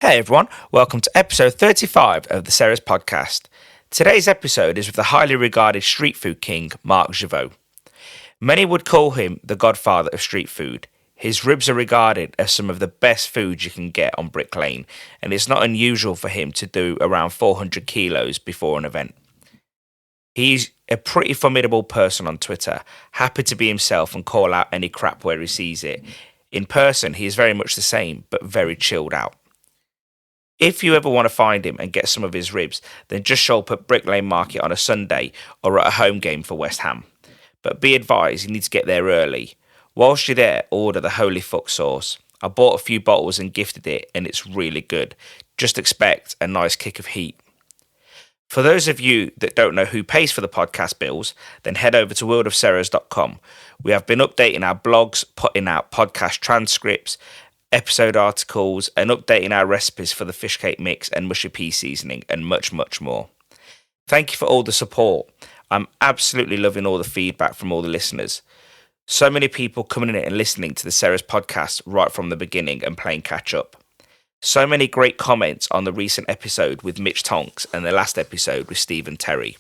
Hey everyone, welcome to episode 35 of the Sarah's podcast. Today's episode is with the highly regarded street food king, Mark Gevaux. Many would call him the godfather of street food. His ribs are regarded as some of the best food you can get on Brick Lane, and it's not unusual for him to do around 400 kilos before an event. He's a pretty formidable person on Twitter, happy to be himself and call out any crap where he sees it. In person, he is very much the same, but very chilled out. If you ever want to find him and get some of his ribs, then just show up at Brick Lane Market on a Sunday or at a home game for West Ham. But be advised, you need to get there early. Whilst you're there, order the Holy Fuck sauce. I bought a few bottles and gifted it, and it's really good. Just expect a nice kick of heat. For those of you that don't know who pays for the podcast bills, then head over to worldofsarahs.com. We have been updating our blogs, putting out podcast transcripts, episode articles, and updating our recipes for the fish cake mix and mushy pea seasoning, and much, much more. Thank you for all the support. I'm absolutely loving all the feedback from all the listeners. So many people coming in and listening to the Sarah's podcast right from the beginning and playing catch up. So many great comments on the recent episode with Mitch Tonks and the last episode with Stephen Terry.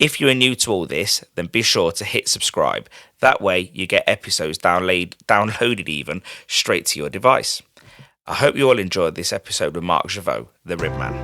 If you are new to all this, then be sure to hit subscribe. That way you get episodes downloaded even straight to your device. I hope you all enjoyed this episode with Mark Gevaux, the Rib Man.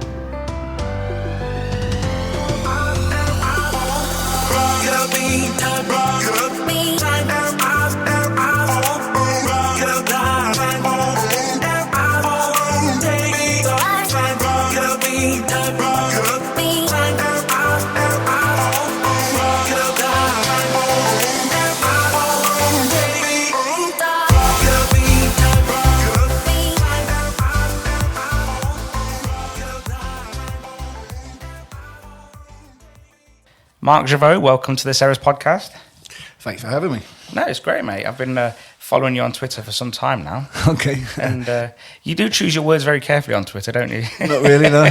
Mark Gevaux, welcome to the Sarah's podcast. Thanks for having me. No, it's great, mate. I've been following you on Twitter for some time now. Okay. And you do choose your words very carefully on Twitter, don't you? Not really, no.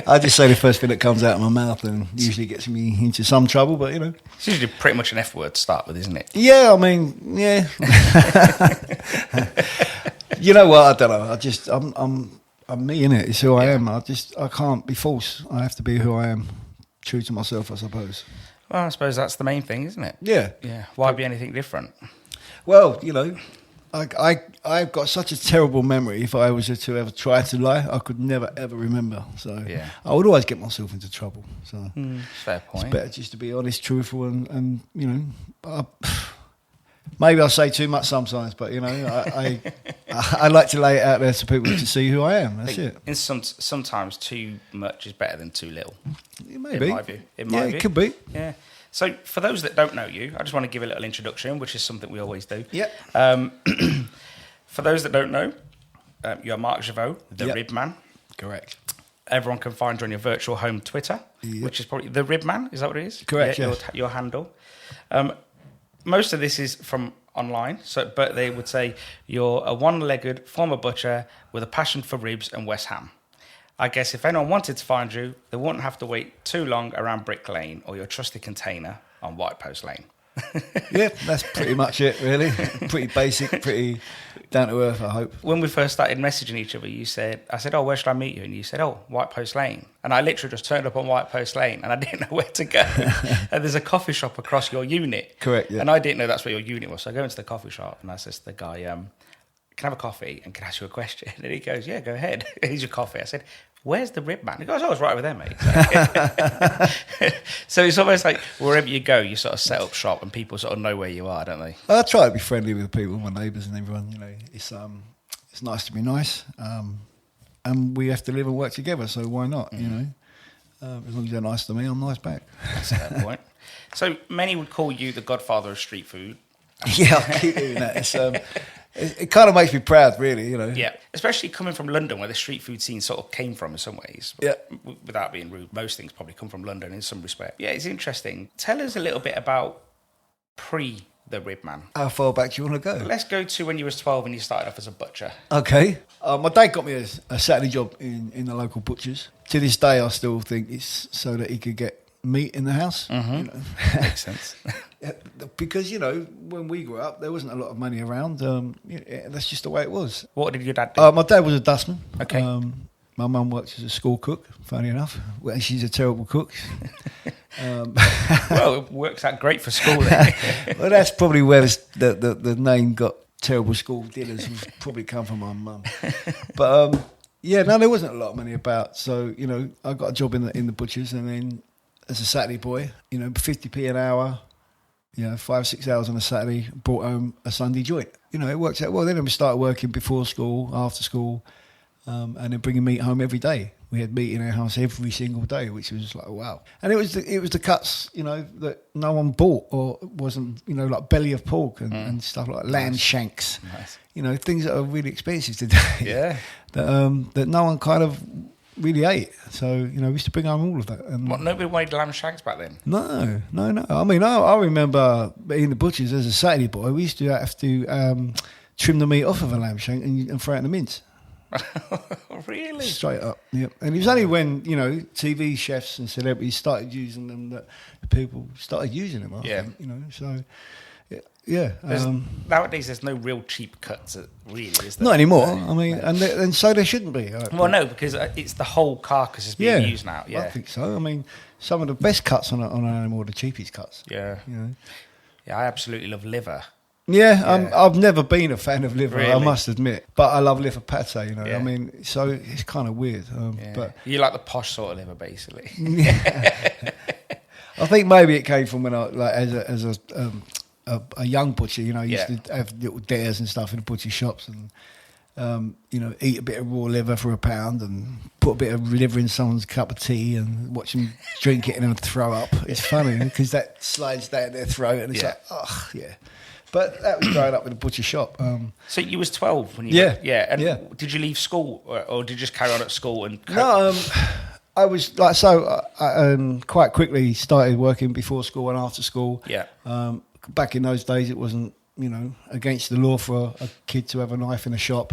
I just say the first thing that comes out of my mouth and usually gets me into some trouble, but, you know. It's usually pretty much an F word to start with, isn't it? Yeah, I mean, yeah. You know what? I don't know. I'm me, innit? It's who I am. I can't be false. I have to be who I am. True to myself, I suppose. Well, I suppose that's the main thing, isn't it? Yeah. Yeah. Why be anything different? Well, you know, I've got such a terrible memory. If I was to ever try to lie, I could never, ever remember. So yeah. I would always get myself into trouble. So fair point. It's better just to be honest, truthful, and you know, maybe I say too much sometimes, but you know, I like to lay it out there so people to see who I am. That's it. And sometimes too much is better than too little. It may be. In my view. It could be. Yeah. So for those that don't know you, I just want to give a little introduction, which is something we always do. Yeah. For those that don't know, you're Mark Gevaux, the Rib Man. Correct. Everyone can find you on your virtual home Twitter, which is probably the Rib Man. Is that what it is? Correct. Yeah, yes. your handle. Most of this is from online, but they would say you're a one-legged former butcher with a passion for ribs and West Ham. I guess if anyone wanted to find you, they wouldn't have to wait too long around Brick Lane or your trusted container on White Post Lane. Yeah, that's pretty much it, really. Pretty basic, pretty down to earth, I hope. When we first started messaging each other, I said, oh, where should I meet you? And you said, oh, White Post Lane. And I literally just turned up on White Post Lane and I didn't know where to go. And there's a coffee shop across your unit. Correct, yeah. And I didn't know that's where your unit was. So I go into the coffee shop and I said to the guy, can I have a coffee and can I ask you a question? And he goes, yeah, go ahead. Here's your coffee. I said, where's the Rib Man? He goes, oh, it's right over there, mate. So it's almost like wherever you go, you sort of set up shop and people sort of know where you are, don't they? I try to be friendly with people, my neighbours and everyone. You know, it's nice to be nice, and we have to live and work together. So why not? You know, as long as they're nice to me, I'm nice back. That's a fair point. So many would call you the godfather of street food. Yeah, I keep doing that. It kind of makes me proud, really, you know. Yeah, especially coming from London, where the street food scene sort of came from in some ways. Yeah. Without being rude, most things probably come from London in some respect. Yeah, it's interesting. Tell us a little bit about the Rib Man. How far back do you want to go? Let's go to when you was 12 and you started off as a butcher. Okay. My dad got me a Saturday job in the local butcher's. To this day, I still think it's so that he could get meat in the house. Mm-hmm. You know? Makes sense. Because, when we grew up, there wasn't a lot of money around. That's just the way it was. What did your dad do? My dad was a dustman. Okay. My mum worked as a school cook, funny enough. Well, she's a terrible cook. Well, it works out great for school then. Well, that's probably where the name got terrible school dinners was probably come from my mum. But, there wasn't a lot of money about. So, I got a job in the butchers, and then as a Saturday boy, 50p an hour, 5-6 hours on a Saturday, brought home a Sunday joint. It worked out well. Then we started working before school, after school, and then bringing meat home every day. We had meat in our house every single day, which was like, wow. And it was the cuts, that no one bought, or wasn't, like belly of pork and stuff like lamb shanks. Nice. Things that are really expensive today. Yeah. that no one kind of really ate. So, we used to bring home all of that. And nobody wanted lamb shanks back then? No. I mean, I remember in the butchers as a Saturday boy, we used to have to trim the meat off of a lamb shank and throw it in the mince. Really? Straight up, yeah. And it was only when, TV chefs and celebrities started using them that people started using them, I think, so... Yeah. Nowadays, there's no real cheap cuts, really, is there? Not anymore. I mean, and so there shouldn't be. Well, no, because it's the whole carcass is being used now. Yeah, I think so. I mean, some of the best cuts on an animal are the cheapest cuts. Yeah. Yeah, I absolutely love liver. Yeah. I've never been a fan of liver, really? I must admit. But I love liver pate, Yeah. I mean, so it's kind of weird. But you like the posh sort of liver, basically. Yeah. I think maybe it came from when I, like, as a young butcher, used to have little dares and stuff in the butcher shops and, eat a bit of raw liver for £1 and put a bit of liver in someone's cup of tea and watch them drink it and then throw up. It's funny because that slides down their throat and it's like, oh, yeah. But that was growing up in a butcher shop. So you was 12 when you... Did you leave school or did you just carry on at school? No, I was like, I quite quickly started working before school and after school. Yeah. Back in those days, it wasn't, against the law for a kid to have a knife in a shop.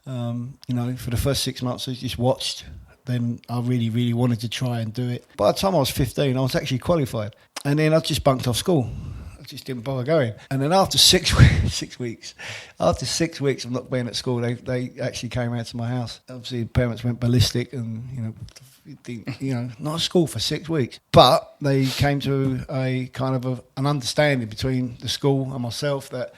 For the first 6 months, I just watched. Then I really, really wanted to try and do it. By the time I was 15, I was actually qualified. And then I just bunked off school. I just didn't bother going. And then after 6 weeks, after 6 weeks of not being at school, they actually came out to my house. Obviously, the parents went ballistic and, not at school for 6 weeks. But they came to a kind of an understanding between the school and myself that,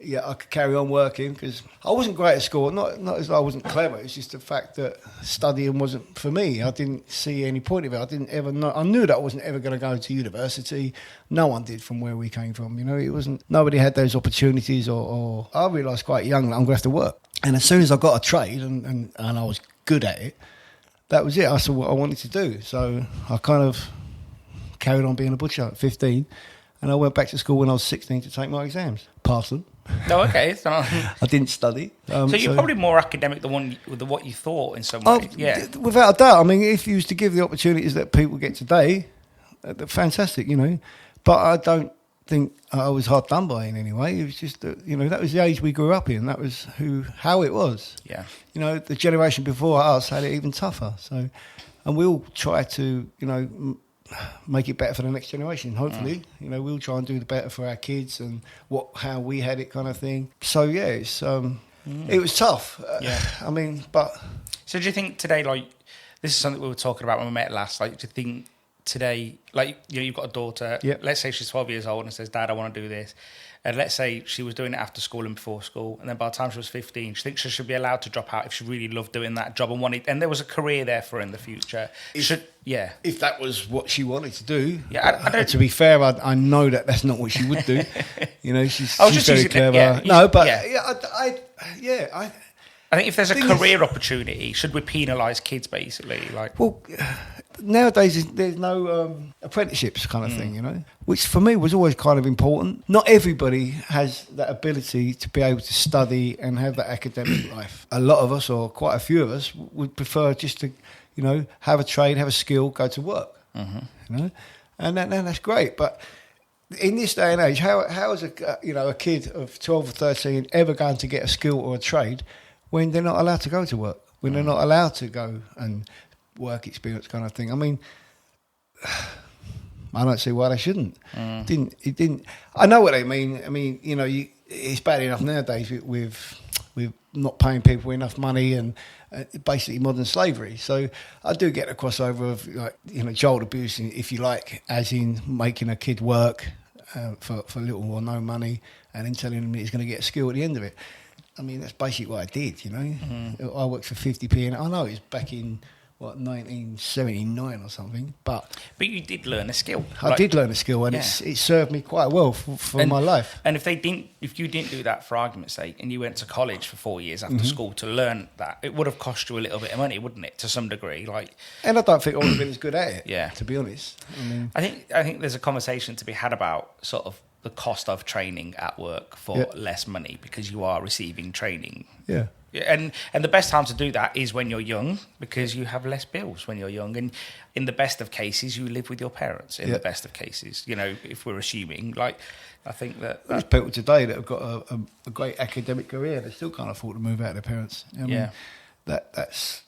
I could carry on working because I wasn't great at school. Not as though I wasn't clever. It's just the fact that studying wasn't for me. I didn't see any point of it. I didn't ever know. I knew that I wasn't ever going to go to university. No one did from where we came from. It wasn't. Nobody had those opportunities. Or I realised quite young that I'm going to have to work. And as soon as I got a trade and I was good at it, that was it. I saw what I wanted to do. So I kind of carried on being a butcher at 15. And I went back to school when I was 16 to take my exams. Passed them. Oh, okay. So I didn't study. So you're probably more academic than what you thought in some way. Yeah. Without a doubt. I mean, if you was to give the opportunities that people get today, they're fantastic, But I don't think I was hard done by in any way. It was just that, that was the age we grew up in. That was how it was. Yeah. The generation before us had it even tougher. So, and we all try to, make it better for the next generation. Hopefully, we'll try and do the better for our kids and how we had it, kind of thing. So it's it was tough. I mean, but so do you think today, like, this is something we were talking about when we met last? Like, do you think today, like, you've got a daughter. Yep. Let's say she's 12 years old and says, "Dad, I want to do this." And let's say she was doing it after school and before school, and then by the time she was 15, she thinks she should be allowed to drop out if she really loved doing that job and wanted, and there was a career there for her in the future. If that was what she wanted to do. Yeah, I don't. To be fair, I know that's not what she would do. She's just very clever. I think if there's a career opportunity, should we penalise kids basically? Well, nowadays there's no apprenticeships kind of thing, which for me was always kind of important. Not everybody has that ability to be able to study and have that academic life. A lot of us, or quite a few of us, would prefer just to, have a trade, have a skill, go to work. And that's great. But in this day and age, how is a kid of 12 or 13 ever going to get a skill or a trade when they're not allowed to go to work, when they're not allowed to go and work experience kind of thing? I mean, I don't see why they shouldn't. It didn't. I know what they mean. I mean, you know, it's bad enough nowadays with not paying people enough money and basically modern slavery. So I do get a crossover of, like, you know, child abuse, if you like, as in making a kid work for little or no money and then telling him he's going to get a skill at the end of it. I mean, that's basically what I did, you know. I worked for 50p, and I know it's back in 1979 or something, but you did learn a skill. I did learn a skill, and it served me quite well for my life. And if you didn't do that for argument's sake, and you went to college for 4 years after school to learn that, it would have cost you a little bit of money, wouldn't it, to some degree? And I don't think I would have been as good at it. Yeah, to be honest. I think there's a conversation to be had about sort of the cost of training at work for less money, because you are receiving training. Yeah. And the best time to do that is when you're young, because you have less bills when you're young. And in the best of cases, you live with your parents. In the best of cases, you know, if we're assuming, I think that there's people today that have got a great academic career, they still can't afford to move out of their parents. I mean, that's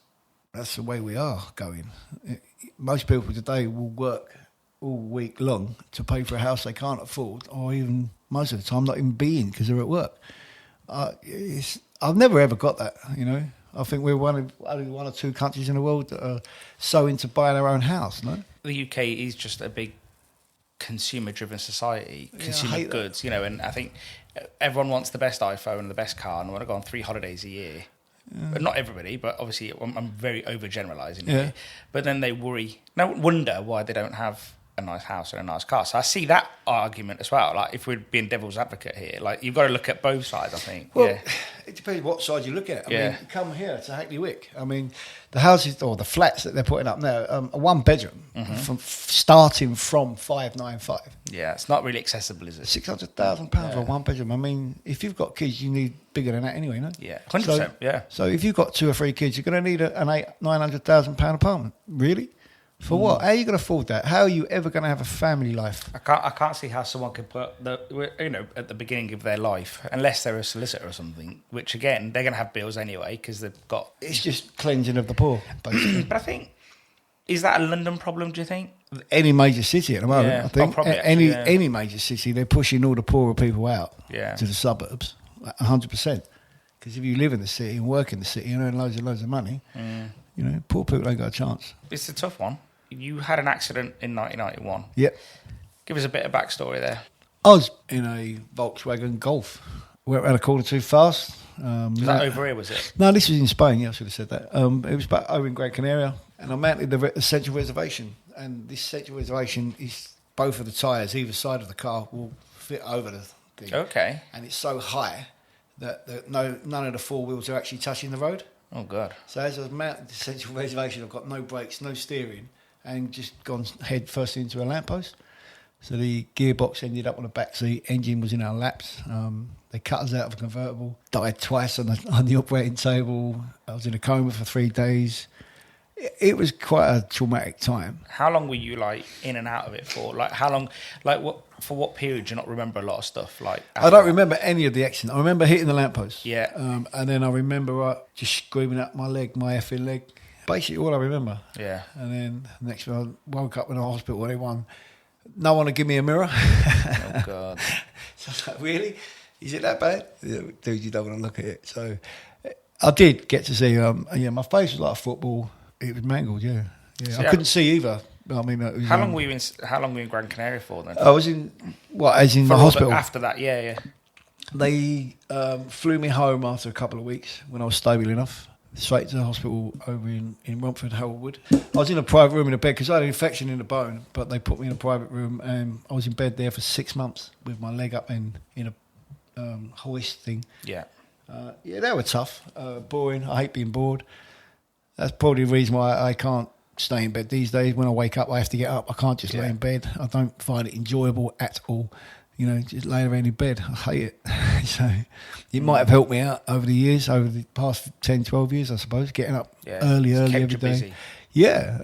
the way we are going. Most people today will work all week long to pay for a house they can't afford, or even most of the time not even be in because they're at work. I've never ever got that, you know. I think we're only one or two countries in the world that are so into buying their own house, no? The UK is just a big consumer-driven society, consumer goods, you know, and I think everyone wants the best iPhone and the best car and want to go on 3 holidays a year. But not everybody, but obviously I'm very overgeneralising here. But then they wonder why they don't have a nice house and a nice car. So I see that argument as well. Like, if we're being devil's advocate here, like, you've got to look at both sides, I think. Well, it depends what side you look at. I mean, come here to Hackney Wick. I mean, the houses or the flats that they're putting up now are 1 bedroom, starting from 595. Yeah, it's not really accessible, is it? £600,000 for 1 bedroom. I mean, if you've got kids, you need bigger than that anyway, no? Yeah, 100%. So if you've got 2 or 3 kids, you're going to need an £900,000 apartment. Really? For what? How are you going to afford that? How are you ever going to have a family life? I can't see how someone could put at the beginning of their life, unless they're a solicitor or something. Which again, they're going to have bills anyway because they've got. It's just cleansing of the poor, basically. But I think, is that a London problem? Do you think? Any major city at the moment, Yeah. I think. Probably actually, any major city, they're pushing all the poorer people out to the suburbs, 100%. Because if you live in the city and work in the city and earn loads of money, you know, poor people ain't got a chance. It's a tough one. You had an accident in 1991. Yep. Give us a bit of backstory there. I was in a Volkswagen Golf. Went around a corner too fast. Was that over here, was it? No, this was in Spain. Yeah, I should have said that. It was back over in Gran Canaria. And I mounted the central reservation. And this central reservation is both of the tyres, either side of the car, will fit over the thing. Okay. And it's so high that none of the 4 wheels are actually touching the road. Oh, God. So as I was mounted the central reservation, I've got no brakes, no steering, and just gone head first into a lamppost. So the gearbox ended up on the back seat, engine was in our laps. They cut us out of a convertible. Died twice on the operating table. I was in a coma for 3 days. It was quite a traumatic time. How long were you in and out of it for? How long? For what period? Do you not remember a lot of stuff? I don't remember any of the accident. I remember hitting the lamppost. Yeah. And then I remember just screaming up my effing leg. Basically all I remember. Yeah. And then the next one, I woke up in a hospital and no one to give me a mirror. Oh, God. So I was like, really? Is it that bad? Dude, you don't want to look at it. So I did get to see, my face was like a football. It was mangled, yeah. I couldn't see either. I mean, it was, how long were you in Gran Canaria for then? I was in, as in the hospital? After that, yeah. They flew me home after a couple of weeks when I was stable enough. Straight to the hospital over in Romford, Haroldwood. I was in a private room in a bed because I had an infection in the bone, but they put me in a private room and I was in bed there for 6 months with my leg up in a hoist thing. Yeah. They were tough, boring. I hate being bored. That's probably the reason why I can't stay in bed these days. When I wake up, I have to get up. I can't just lay in bed. I don't find it enjoyable at all. You know, just laying around in bed. I hate it. So it might have helped me out over the years, over the past 10, 12 years, I suppose, getting up early every day. Busy. Yeah.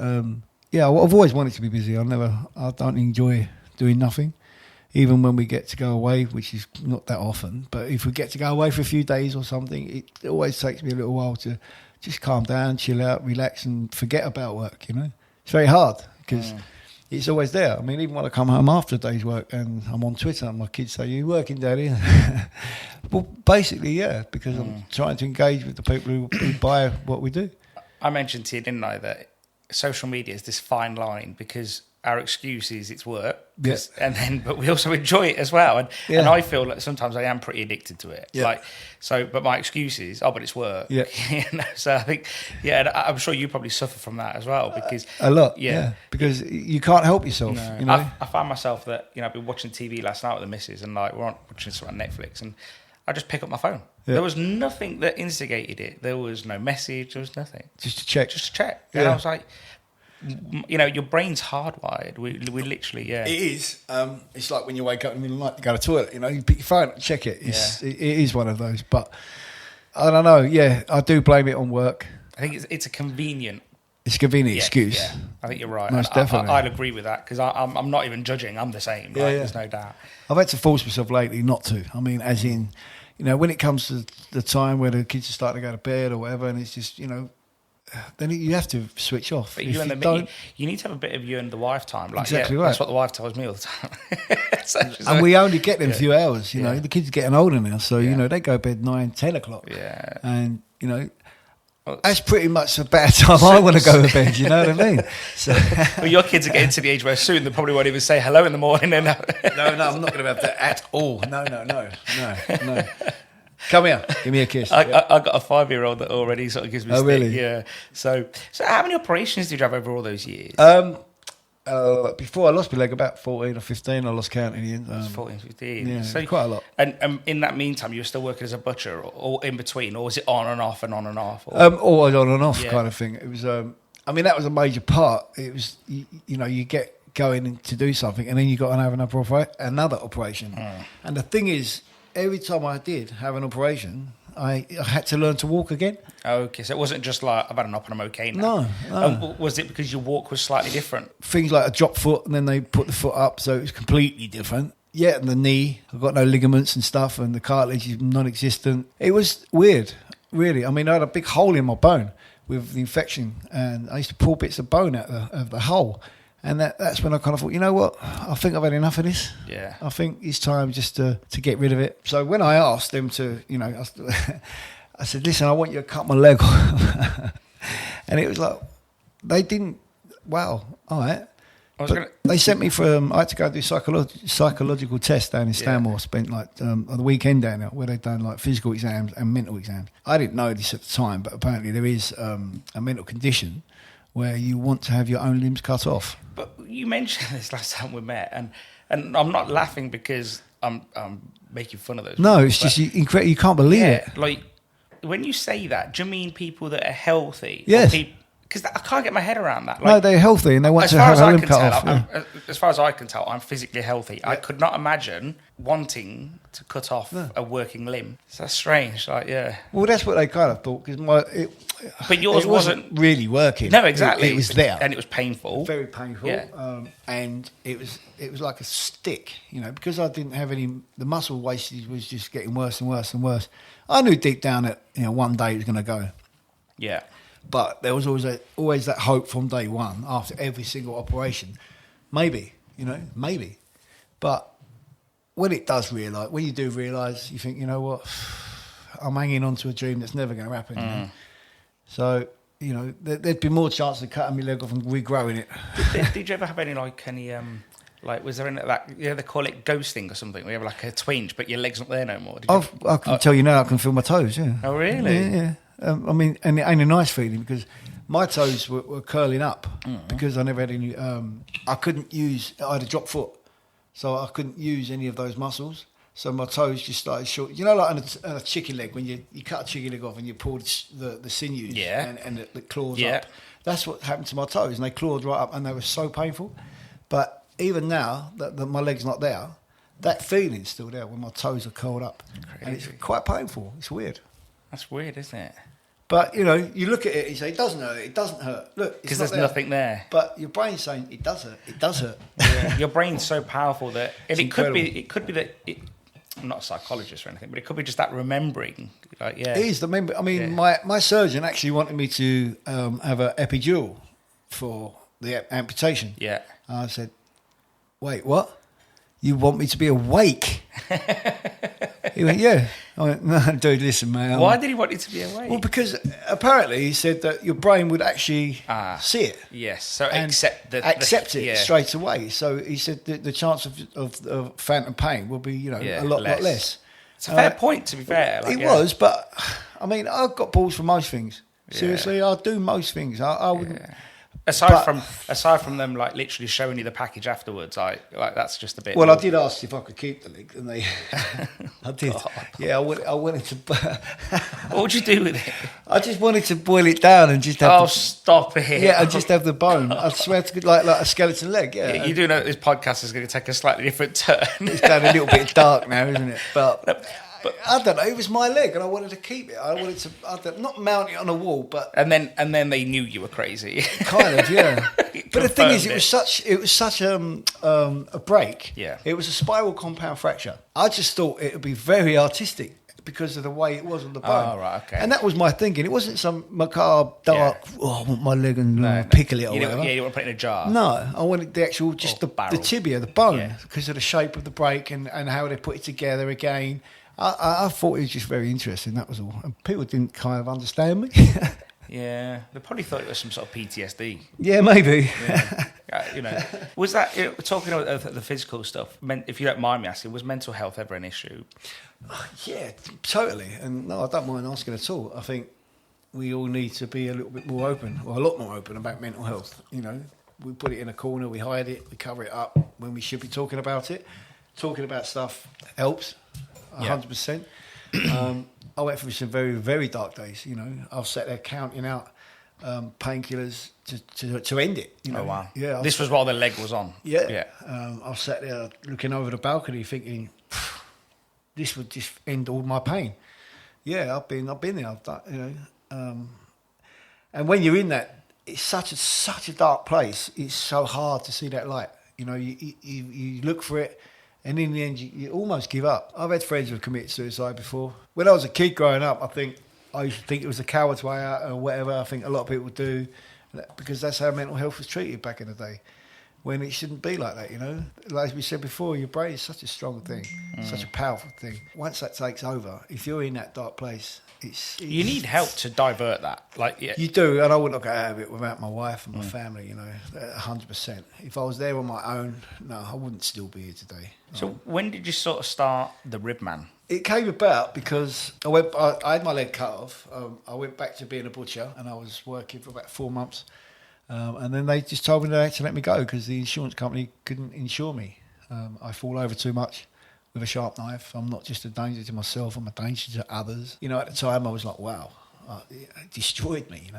I've always wanted to be busy. I don't enjoy doing nothing. Even when we get to go away, which is not that often, but if we get to go away for a few days or something, it always takes me a little while to just calm down, chill out, relax and forget about work, you know. It's very hard because it's always there. I mean, even when I come home after a day's work and I'm on Twitter and my kids say, "You working, Daddy?" Well, basically, yeah, because I'm trying to engage with the people who buy what we do. I mentioned to you, didn't I, that social media is this fine line because our excuse is it's work, Yes, but we also enjoy it as well. And I feel like sometimes I am pretty addicted to it. Yeah. But my excuse is, but it's work. Yeah. So I think, and I'm sure you probably suffer from that as well because a lot. Yeah, because you can't help yourself. No. You know, I find myself that I've been watching TV last night with the missus, and like we're watching something on Netflix, and I just pick up my phone. Yeah. There was nothing that instigated it. There was no message. There was nothing. Just to check. Yeah. And I was like, your brain's hardwired. We literally, It is. It's like when you wake up in the middle of the night to go to the toilet. You pick your phone and check it. It is one of those. But I don't know. Yeah, I do blame it on work. I think it's a convenient. It's a convenient excuse. Yeah, I think you're right. Most definitely. I'd agree with that because I'm not even judging. I'm the same. Right? There's no doubt. I've had to force myself lately not to. I mean, as in, when it comes to the time where the kids are starting to go to bed or whatever, and it's just, then you have to switch off. But you need to have a bit of you and the wife time. Like, exactly right. That's what the wife tells me all the time. And we only get them a few hours. The kids are getting older now, so they go to bed 9, 10 o'clock. Yeah, and that's pretty much about time I want to go to bed. You know what I mean? So, well, your kids are getting to the age where soon they probably won't even say hello in the morning. No, I'm not going to have that at all. No. Come here, give me a kiss. I got a 5-year-old that already sort of gives me stick. Really? Yeah. So how many operations did you have over all those years? Before I lost my leg, about 14 or 15, I lost count in the end. 14, 15. Yeah, so quite a lot. And in that meantime, you were still working as a butcher or in between, or was it on and off and on and off? Always on and off kind of thing. It was, that was a major part. It was, you get going in to do something and then you got to have another operation. And the thing is, every time I did have an operation, I had to learn to walk again. Okay, so it wasn't just like, I've had an op and I'm okay now. No. Was it because your walk was slightly different? Things like a drop foot and then they put the foot up, so it was completely different. Yeah, and the knee, I've got no ligaments and stuff, and the cartilage is non-existent. It was weird, really. I had a big hole in my bone with the infection, and I used to pull bits of bone out of the hole. And that's when I kind of thought, you know what, I think I've had enough of this. Yeah. I think it's time just to get rid of it. So when I asked them to, I said, listen, I want you to cut my leg off. And it was like, they didn't, wow, all right. They sent me I had to go do psychological tests down in Stanmore. Spent the weekend down there where they'd done like physical exams and mental exams. I didn't know this at the time, but apparently there is a mental condition where you want to have your own limbs cut off. But you mentioned this last time we met, and I'm not laughing because I'm making fun of those. No, it's just incredible. You can't believe it. Like when you say that, do you mean people that are healthy? Yes. Because I can't get my head around that. No, they're healthy and they want to have a limb cut off. As far as I can tell, I'm physically healthy. Yeah. I could not imagine wanting to cut off a working limb. So that's strange. Well, that's what they kind of thought because but yours wasn't really working. No, exactly. It was there, and it was painful. Very painful. Yeah. And it was like a stick, because I didn't have any. The muscle wastage was just getting worse and worse and worse. I knew deep down that one day it was going to go. Yeah. But there was always that hope from day one after every single operation. Maybe. But when you do realise, you think, you know what, I'm hanging on to a dream that's never going to happen. So, there'd be more chance of cutting my leg off and regrowing it. Did you ever have any, was there any they call it ghosting or something? We have like a twinge, but your leg's not there no more. I can tell you now, I can feel my toes, yeah. Oh, really? Yeah. And it ain't a nice feeling because my toes were curling up because I never had any. I had a drop foot, so I couldn't use any of those muscles. So my toes just started short. Like on a chicken leg, when you cut a chicken leg off and you pull the sinews and the claws up. That's what happened to my toes, and they clawed right up, and they were so painful. But even now that my leg's not there, that feeling's still there when my toes are curled up. Crazy. And it's quite painful. It's weird. That's weird, isn't it? But, you look at it and you say, it doesn't hurt, it doesn't hurt. Look, because there's nothing there. But your brain's saying, it does hurt. Yeah. Your brain's so powerful that... it could be that... I'm not a psychologist or anything, but it could be just that remembering. It is the memory. I mean, my surgeon actually wanted me to have an epidural for the amputation. Yeah. I said, wait, what? You want me to be awake? He went, yeah. I went, no, dude, listen, man. Why did he want you to be awake? Well, because apparently he said that your brain would actually see it. Yes, so And accept it straight away. So he said the chance of phantom pain will be, a lot less. It's a fair point, to be fair. It was, but I mean, I've got balls for most things. Seriously, I'll do most things. I wouldn't. Aside from them, like literally showing you the package afterwards, that's just a bit. Well, I did ask if I could keep the leg, and I did. God. Yeah, I wanted to. What would you do with it? I just wanted to boil it down and just have. Stop it! Yeah, and just have the bone. I swear to God, like a skeleton leg. Yeah, you do know that this podcast is going to take a slightly different turn. It's going a little bit dark now, isn't it? But I don't know. It was my leg, and I wanted to keep it. I wanted to not mount it on a wall, but and then they knew you were crazy. Kind of, yeah. But the thing is, it was such a break. Yeah. It was a spiral compound fracture. I just thought it would be very artistic because of the way it was on the bone. Oh, right, okay. And that was my thinking. It wasn't some macabre, dark. I want my leg and pickle it or whatever. You want to put it in a jar. No, I wanted the actual, just the tibia, the bone, because of the shape of the break and how they put it together again. I thought it was just very interesting, that was all. And people didn't kind of understand me. Yeah, they probably thought it was some sort of PTSD. Yeah, maybe. Yeah. Was that, talking about the physical stuff, if you don't mind me asking, was mental health ever an issue? Yeah, totally. And no, I don't mind asking at all. I think we all need to be a little bit more open, or a lot more open about mental health. We put it in a corner, we hide it, we cover it up when we should be talking about it. Talking about stuff helps. 100%. I went through some very, very dark days. I've sat there counting out painkillers to end it. Oh wow! Yeah, this was while the leg was on. Yeah. I sat there looking over the balcony, thinking this would just end all my pain. Yeah, I've been there. I've done, and when you're in that, it's such a dark place. It's so hard to see that light. You look for it. And in the end, you almost give up. I've had friends who have committed suicide before. When I was a kid growing up, I used to think it was a coward's way out or whatever. I think a lot of people do, because that's how mental health was treated back in the day, when it shouldn't be like that, Like we said before, your brain is such a strong thing, such a powerful thing. Once that takes over, if you're in that dark place, you need help to divert that. You do, and I wouldn't get out of it without my wife and my family, 100%. If I was there on my own, no, I wouldn't still be here today. So when did you sort of start the Ribman? It came about because I had my leg cut off. I went back to being a butcher, and I was working for about 4 months. And then they just told me they had to let me go because the insurance company couldn't insure me. I fall over too much with a sharp knife. I'm not just a danger to myself, I'm a danger to others. At the time I was like, wow, it destroyed me,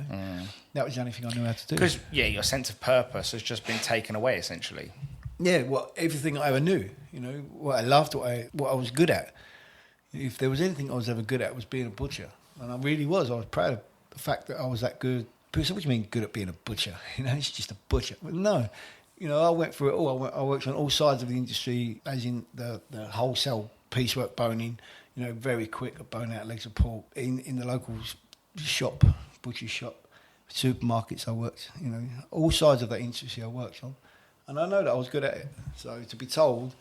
That was the only thing I knew how to do. Because, your sense of purpose has just been taken away, essentially. Yeah, everything I ever knew, what I loved, what I was good at. If there was anything I was ever good at, it was being a butcher. And I really was. I was proud of the fact that I was that good. People say, what do you mean good at being a butcher? It's just a butcher. Well, no. I went through it all. I worked on all sides of the industry, as in the wholesale piecework boning, very quick at boning out legs of pork. In the local shop, butcher shop, supermarkets I worked, all sides of that industry I worked on. And I know that I was good at it. So to be told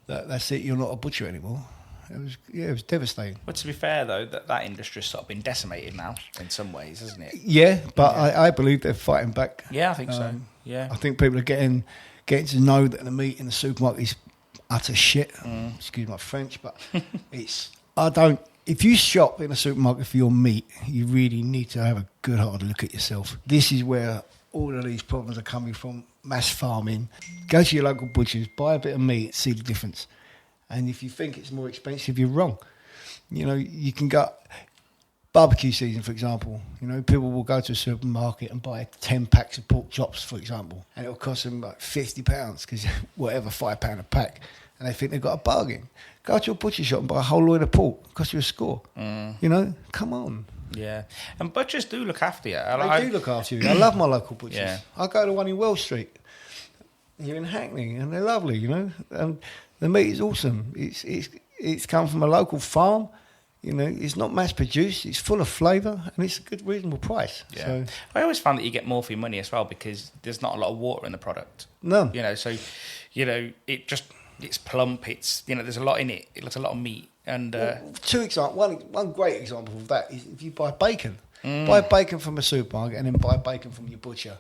that's it, you're not a butcher anymore, it was devastating. But to be fair, though, that industry's sort of been decimated now in some ways, hasn't it? Yeah, but I believe they're fighting back. Yeah, I think so. Yeah, I think people are getting to know that the meat in the supermarket is utter shit. Excuse my French, but if you shop in a supermarket for your meat, you really need to have a good hard look at yourself. This is where all of these problems are coming from. Mass farming. Go to your local butchers, buy a bit of meat, see the difference. And if you think it's more expensive, you're wrong. You can go barbecue season, for example. People will go to a supermarket and buy 10 packs of pork chops, for example, and it'll cost them like £50 because whatever, £5 a pack, and they think they've got a bargain. Go to a butcher shop and buy a whole load of pork. It costs you a score. Come on. Yeah, and butchers do look after you. They do look after you. I love my local butchers. Yeah. I go to one in Wells Street here in Hackney, and they're lovely. And the meat is awesome. It's come from a local farm. You know, it's not mass produced. It's full of flavour, and it's a good, reasonable price. Yeah. So, I always find that you get more for your money as well because there's not a lot of water in the product. no. You know, so it's plump. It's there's a lot in it. It looks a lot of meat. And Two examples. One great example of that is if you buy bacon. Buy bacon from a supermarket and then buy bacon from your butcher.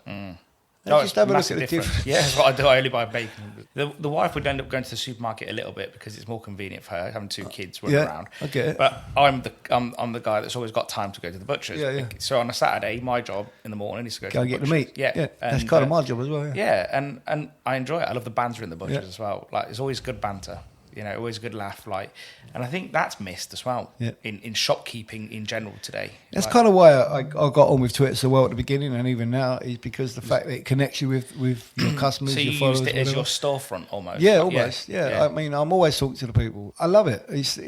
Just have a look at the difference. Yeah, that's what I do. I only buy bacon. The wife would end up going to the supermarket a little bit because it's more convenient for her having two kids running around. I get it. But I'm the guy that's always got time to go to the butcher's. Yeah. So on a Saturday, my job in the morning is to go to the get butcher's. the meat. Yeah, that's kind of my job as well. Yeah. Yeah, and I enjoy it. I love the banter in the butcher's as well. Like, it's always good banter. Always a good laugh. And I think that's missed as well in shopkeeping in general today. That's kind of why I got on with Twitter so well at the beginning, and even now, is because the fact that it connects you with your customers, so your you followers. used it as your storefront almost. Yeah, almost. Yeah. I mean, I'm always talking to the people. I love it. It's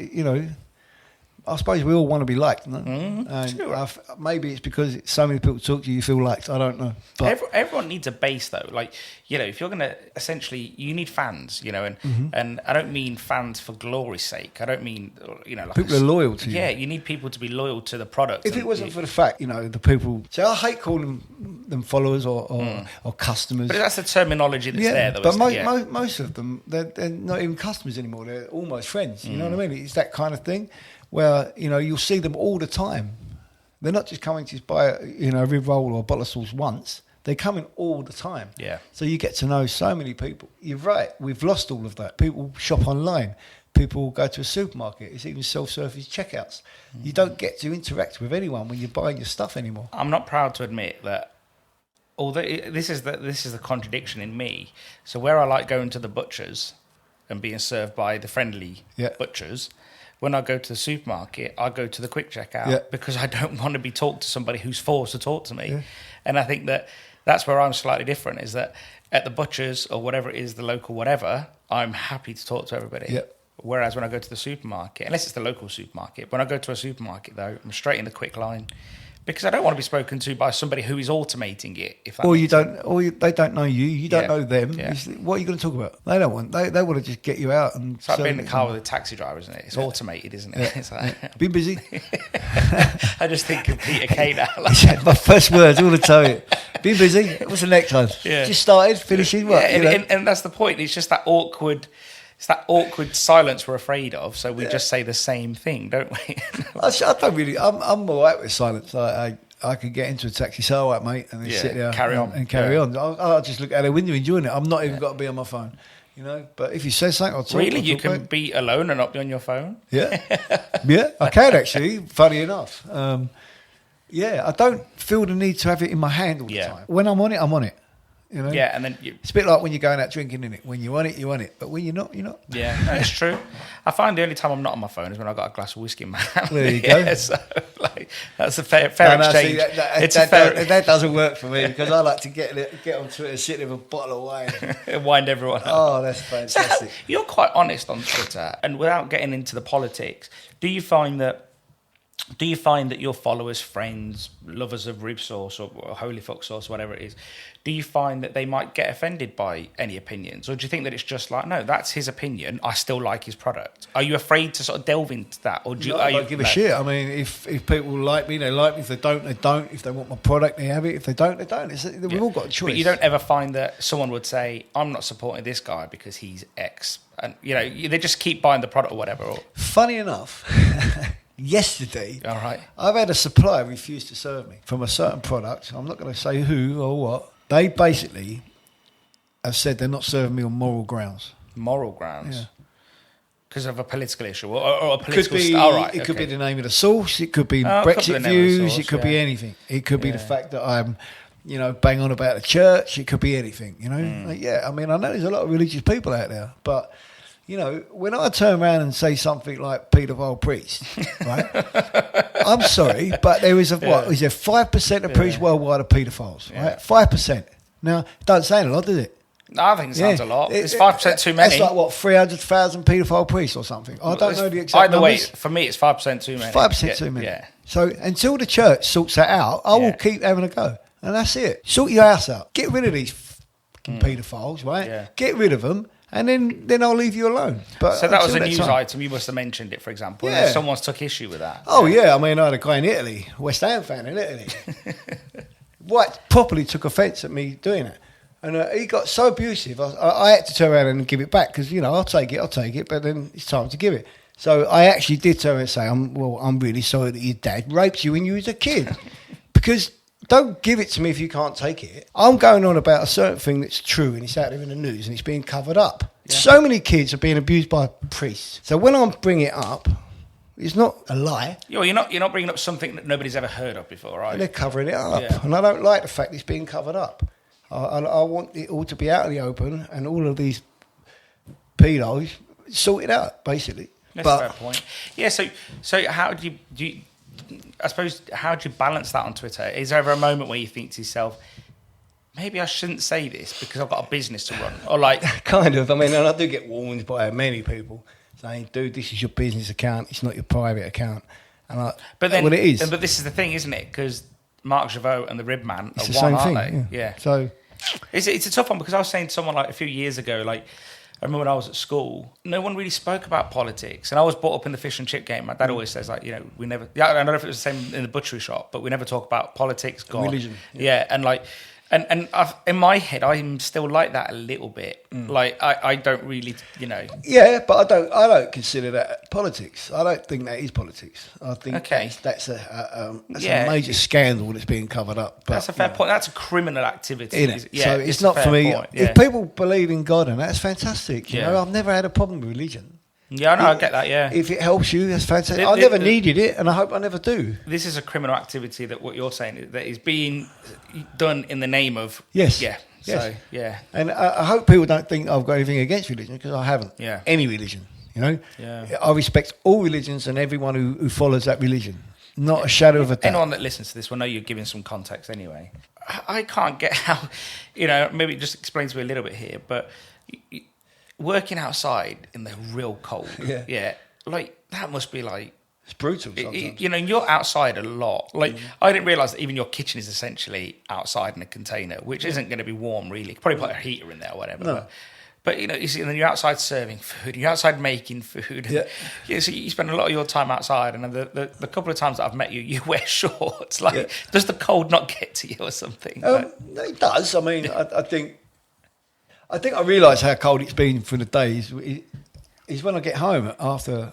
I suppose we all want to be liked, no? And Sure. maybe it's because so many people talk to you, you feel liked. I don't know. But Everyone needs a base, though. Like, if you're going to essentially, you need fans, and I don't mean fans for glory's sake. I don't mean, like people are loyal to you. Yeah, you need people to be loyal to the product. If it wasn't for the fact, the people. So I hate calling them followers or customers. But that's the terminology that's there, though. But most of them, they're not even customers anymore. They're almost friends. You know what I mean? It's that kind of thing. Where, you'll see them all the time. They're not just coming to buy, a rib roll or a bottle of sauce once. They're coming all the time. Yeah. So you get to know so many people. You're right. We've lost all of that. People shop online. People go to a supermarket. It's even self-service checkouts. You don't get to interact with anyone when you're buying your stuff anymore. I'm not proud to admit that. Although this is the contradiction in me. So where I like going to the butchers and being served by the friendly butchers, when I go to the supermarket, I go to the quick checkout because I don't want to be talked to somebody who's forced to talk to me. Yeah. And I think that's where I'm slightly different, is that at the butcher's or whatever it is, the local whatever, I'm happy to talk to everybody. Yeah. Whereas when I go to the supermarket, unless it's the local supermarket, when I go to a supermarket, though, I'm straight in the quick line. Because I don't want to be spoken to by somebody who is automating it. They don't know you. You don't know them. Yeah. What are you going to talk about? They don't want. They want to just get you out and. It's like being in the car with a taxi driver, isn't it? It's automated, isn't it? Yeah. It's like, been busy. I just think of Peter Kay now. My first words all the time. Been busy. What's the next one? Yeah. Just started, finishing. What? And that's the point. It's just that awkward. It's that awkward silence we're afraid of, so we just say the same thing, don't we? I don't really. I'm all right with silence. I could get into a taxi, say, all right, mate, and then sit there carry on. and carry on. I'll just look out the window enjoying it. I'm not even got to be on my phone, But if you say something, I'll talk. Really? You can be alone and not be on your phone? Yeah. I can actually, funny enough. I don't feel the need to have it in my hand all the time. When I'm on it, I'm on it. Yeah, and then it's a bit like when you're going out drinking, innit? When you want it, you want it. But when you're not, you're not. Yeah, no, it's true. I find the only time I'm not on my phone is when I've got a glass of whiskey in my hand. There you go. So, that's a fair exchange. See, that doesn't work for me because I like to get on Twitter, sit with a bottle of wine. Wind everyone up. Oh, that's fantastic. So, you're quite honest on Twitter, and without getting into the politics, do you find that your followers, friends, lovers of rib sauce or holy fuck sauce, whatever it is, do you find that they might get offended by any opinions? Or do you think that it's just like, no, that's his opinion, I still like his product? Are you afraid to sort of delve into that? Or I don't give a shit. I mean, if people like me, they like me. If they don't, they don't. If they want my product, they have it. If they don't, they don't. We've all got a choice. But you don't ever find that someone would say, I'm not supporting this guy because he's X. And, they just keep buying the product or whatever. Funny enough... Yesterday, all right, I've had a supplier refuse to serve me from a certain product. I'm not going to say who or what. They basically have said they're not serving me on moral grounds. Moral grounds? Yeah. Because of a political issue or a political... It could be the name of the sauce. It could be Brexit views. It could be anything. It could be the fact that I'm, bang on about the church. It could be anything, I mean, I know there's a lot of religious people out there, but... when I turn around and say something like paedophile priest, right? I'm sorry, but there is is there 5% of priests worldwide are paedophiles, right? 5%. Now, it doesn't sound a lot, does it? No, I think it sounds a lot. It's 5% too many. That's like, 300,000 paedophile priests or something? I don't know the exact numbers. Either way, for me, it's 5% too many. 5% too many. Yeah. So until the church sorts that out, I will keep having a go. And that's it. Sort your house out. Get rid of these paedophiles, right? Yeah. Get rid of them. and then I'll leave you alone. But so that was a until news time- item. You must have mentioned it, for example. Yeah. And someone's took issue with that. Oh yeah, I mean, I had a guy in Italy, West Ham fan in Italy, what properly took offence at me doing it, and he got so abusive. I had to turn around and give it back because I'll take it, but then it's time to give it. So I actually did turn around and say, I'm really sorry that your dad raped you when you was a kid, because don't give it to me if you can't take it. I'm going on about a certain thing that's true and it's out there in the news and it's being covered up. Yeah. So many kids are being abused by priests. So when I'm bringing it up, it's not a lie. You're not bringing up something that nobody's ever heard of before, right? They're covering it up. Yeah. And I don't like the fact it's being covered up. I want it all to be out in the open and all of these pedos sorted out, basically. That's a fair point. Yeah, so how do you I suppose, how do you balance that on Twitter? Is there ever a moment where you think to yourself, maybe I shouldn't say this because I've got a business to run? Or like... Kind of. I mean, and I do get warned by many people saying, dude, this is your business account. It's not your private account. And but then, well, it is. But this is the thing, isn't it? Because Mark Gevaux and the Rib Man it's are the one, same aren't thing, they? Yeah. So... It's a tough one because I was saying to someone like a few years ago, like, I remember when I was at school, no one really spoke about politics. And I was brought up in the fish and chip game. My dad always says, like, we never... Yeah, I don't know if it was the same in the butchery shop, but we never talk about politics, God. Religion. Yeah, and like... And in my head, I'm still like that a little bit. Like, I don't really, Yeah, but I don't consider that politics. I don't think that is politics. I think that's a major scandal that's being covered up. But, that's a fair point. That's a criminal activity. Yeah, so it's not for me. If people believe in God, and that's fantastic. You know, I've never had a problem with religion. Yeah, I know, I get that, yeah. If it helps you, that's fantastic. I never needed it, and I hope I never do. This is a criminal activity that what you're saying that is being done in the name of... Yes. Yeah. Yes. So, yeah. And I hope people don't think I've got anything against religion, because I haven't. Yeah. Any religion, Yeah. I respect all religions and everyone who follows that religion. Not a shadow of a doubt. Anyone that listens to this will know you're giving some context anyway. I can't get how... maybe just explain to me a little bit here, but... working outside in the real cold, like that must be like it's brutal. Sometimes. You're outside a lot. Like I didn't realise that even your kitchen is essentially outside in a container, which isn't going to be warm really. Probably put a heater in there or whatever. No. But you see, and then you're outside serving food, you're outside making food. And, so you spend a lot of your time outside. And the couple of times that I've met you, you wear shorts. Like, does the cold not get to you or something? It does. I mean, I think I realise how cold it's been for the days is when I get home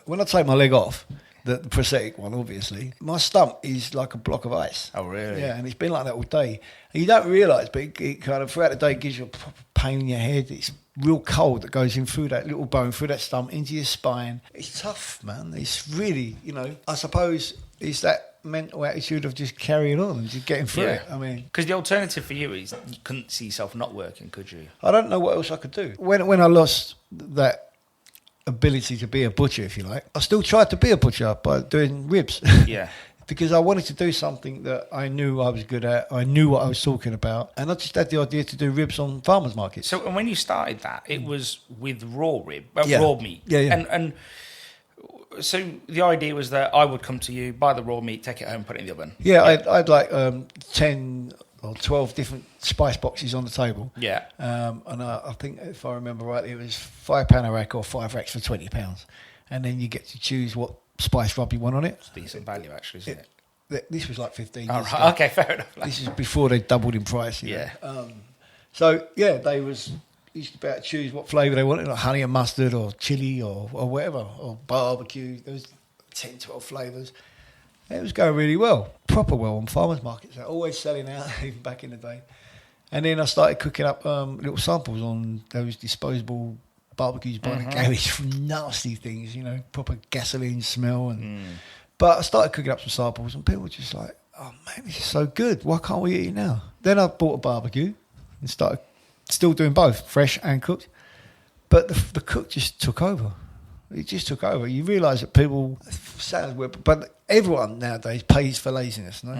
when I take my leg off, the prosthetic one, obviously, my stump is like a block of ice. Oh, really? Yeah, and it's been like that all day. And you don't realise, but it kind of, throughout the day, gives you a proper pain in your head. It's real cold that goes in through that little bone, through that stump, into your spine. It's tough, man. It's really, I suppose it's that mental attitude of just carrying on and just getting through it. I mean, because the alternative for you is you couldn't see yourself not working, could you? I don't know what else I could do. When I lost that ability to be a butcher, if you like, I still tried to be a butcher by doing ribs. Yeah. Because I wanted to do something that I knew I was good at. I knew what I was talking about, and I just had the idea to do ribs on farmers markets. So, and when you started that, it was with raw meat. Yeah. And so the idea was that I would come to you, buy the raw meat, take it home, put it in the oven. Yeah, I'd like 10 or 12 different spice boxes on the table. Yeah. And I think, if I remember rightly, it was £5 a rack or 5 racks for £20. And then you get to choose what spice rub you want on it. It's decent value, actually, isn't it? This was like 15 years right. ago. Okay, fair enough. This is before they doubled in price. Yeah. They used to be able to choose what flavour they wanted, like honey and mustard or chilli or whatever, or barbecue. There was 10, 12 flavours. It was going really well, proper well on farmers markets. They're always selling out, even back in the day. And then I started cooking up little samples on those disposable barbecues by the garage from nasty things, proper gasoline smell. But I started cooking up some samples and people were just like, oh man, this is so good. Why can't we eat it now? Then I bought a barbecue and started still doing both, fresh and cooked. But the cook just took over. It just took over. You realise that people, sounds weird, but everyone nowadays pays for laziness. No?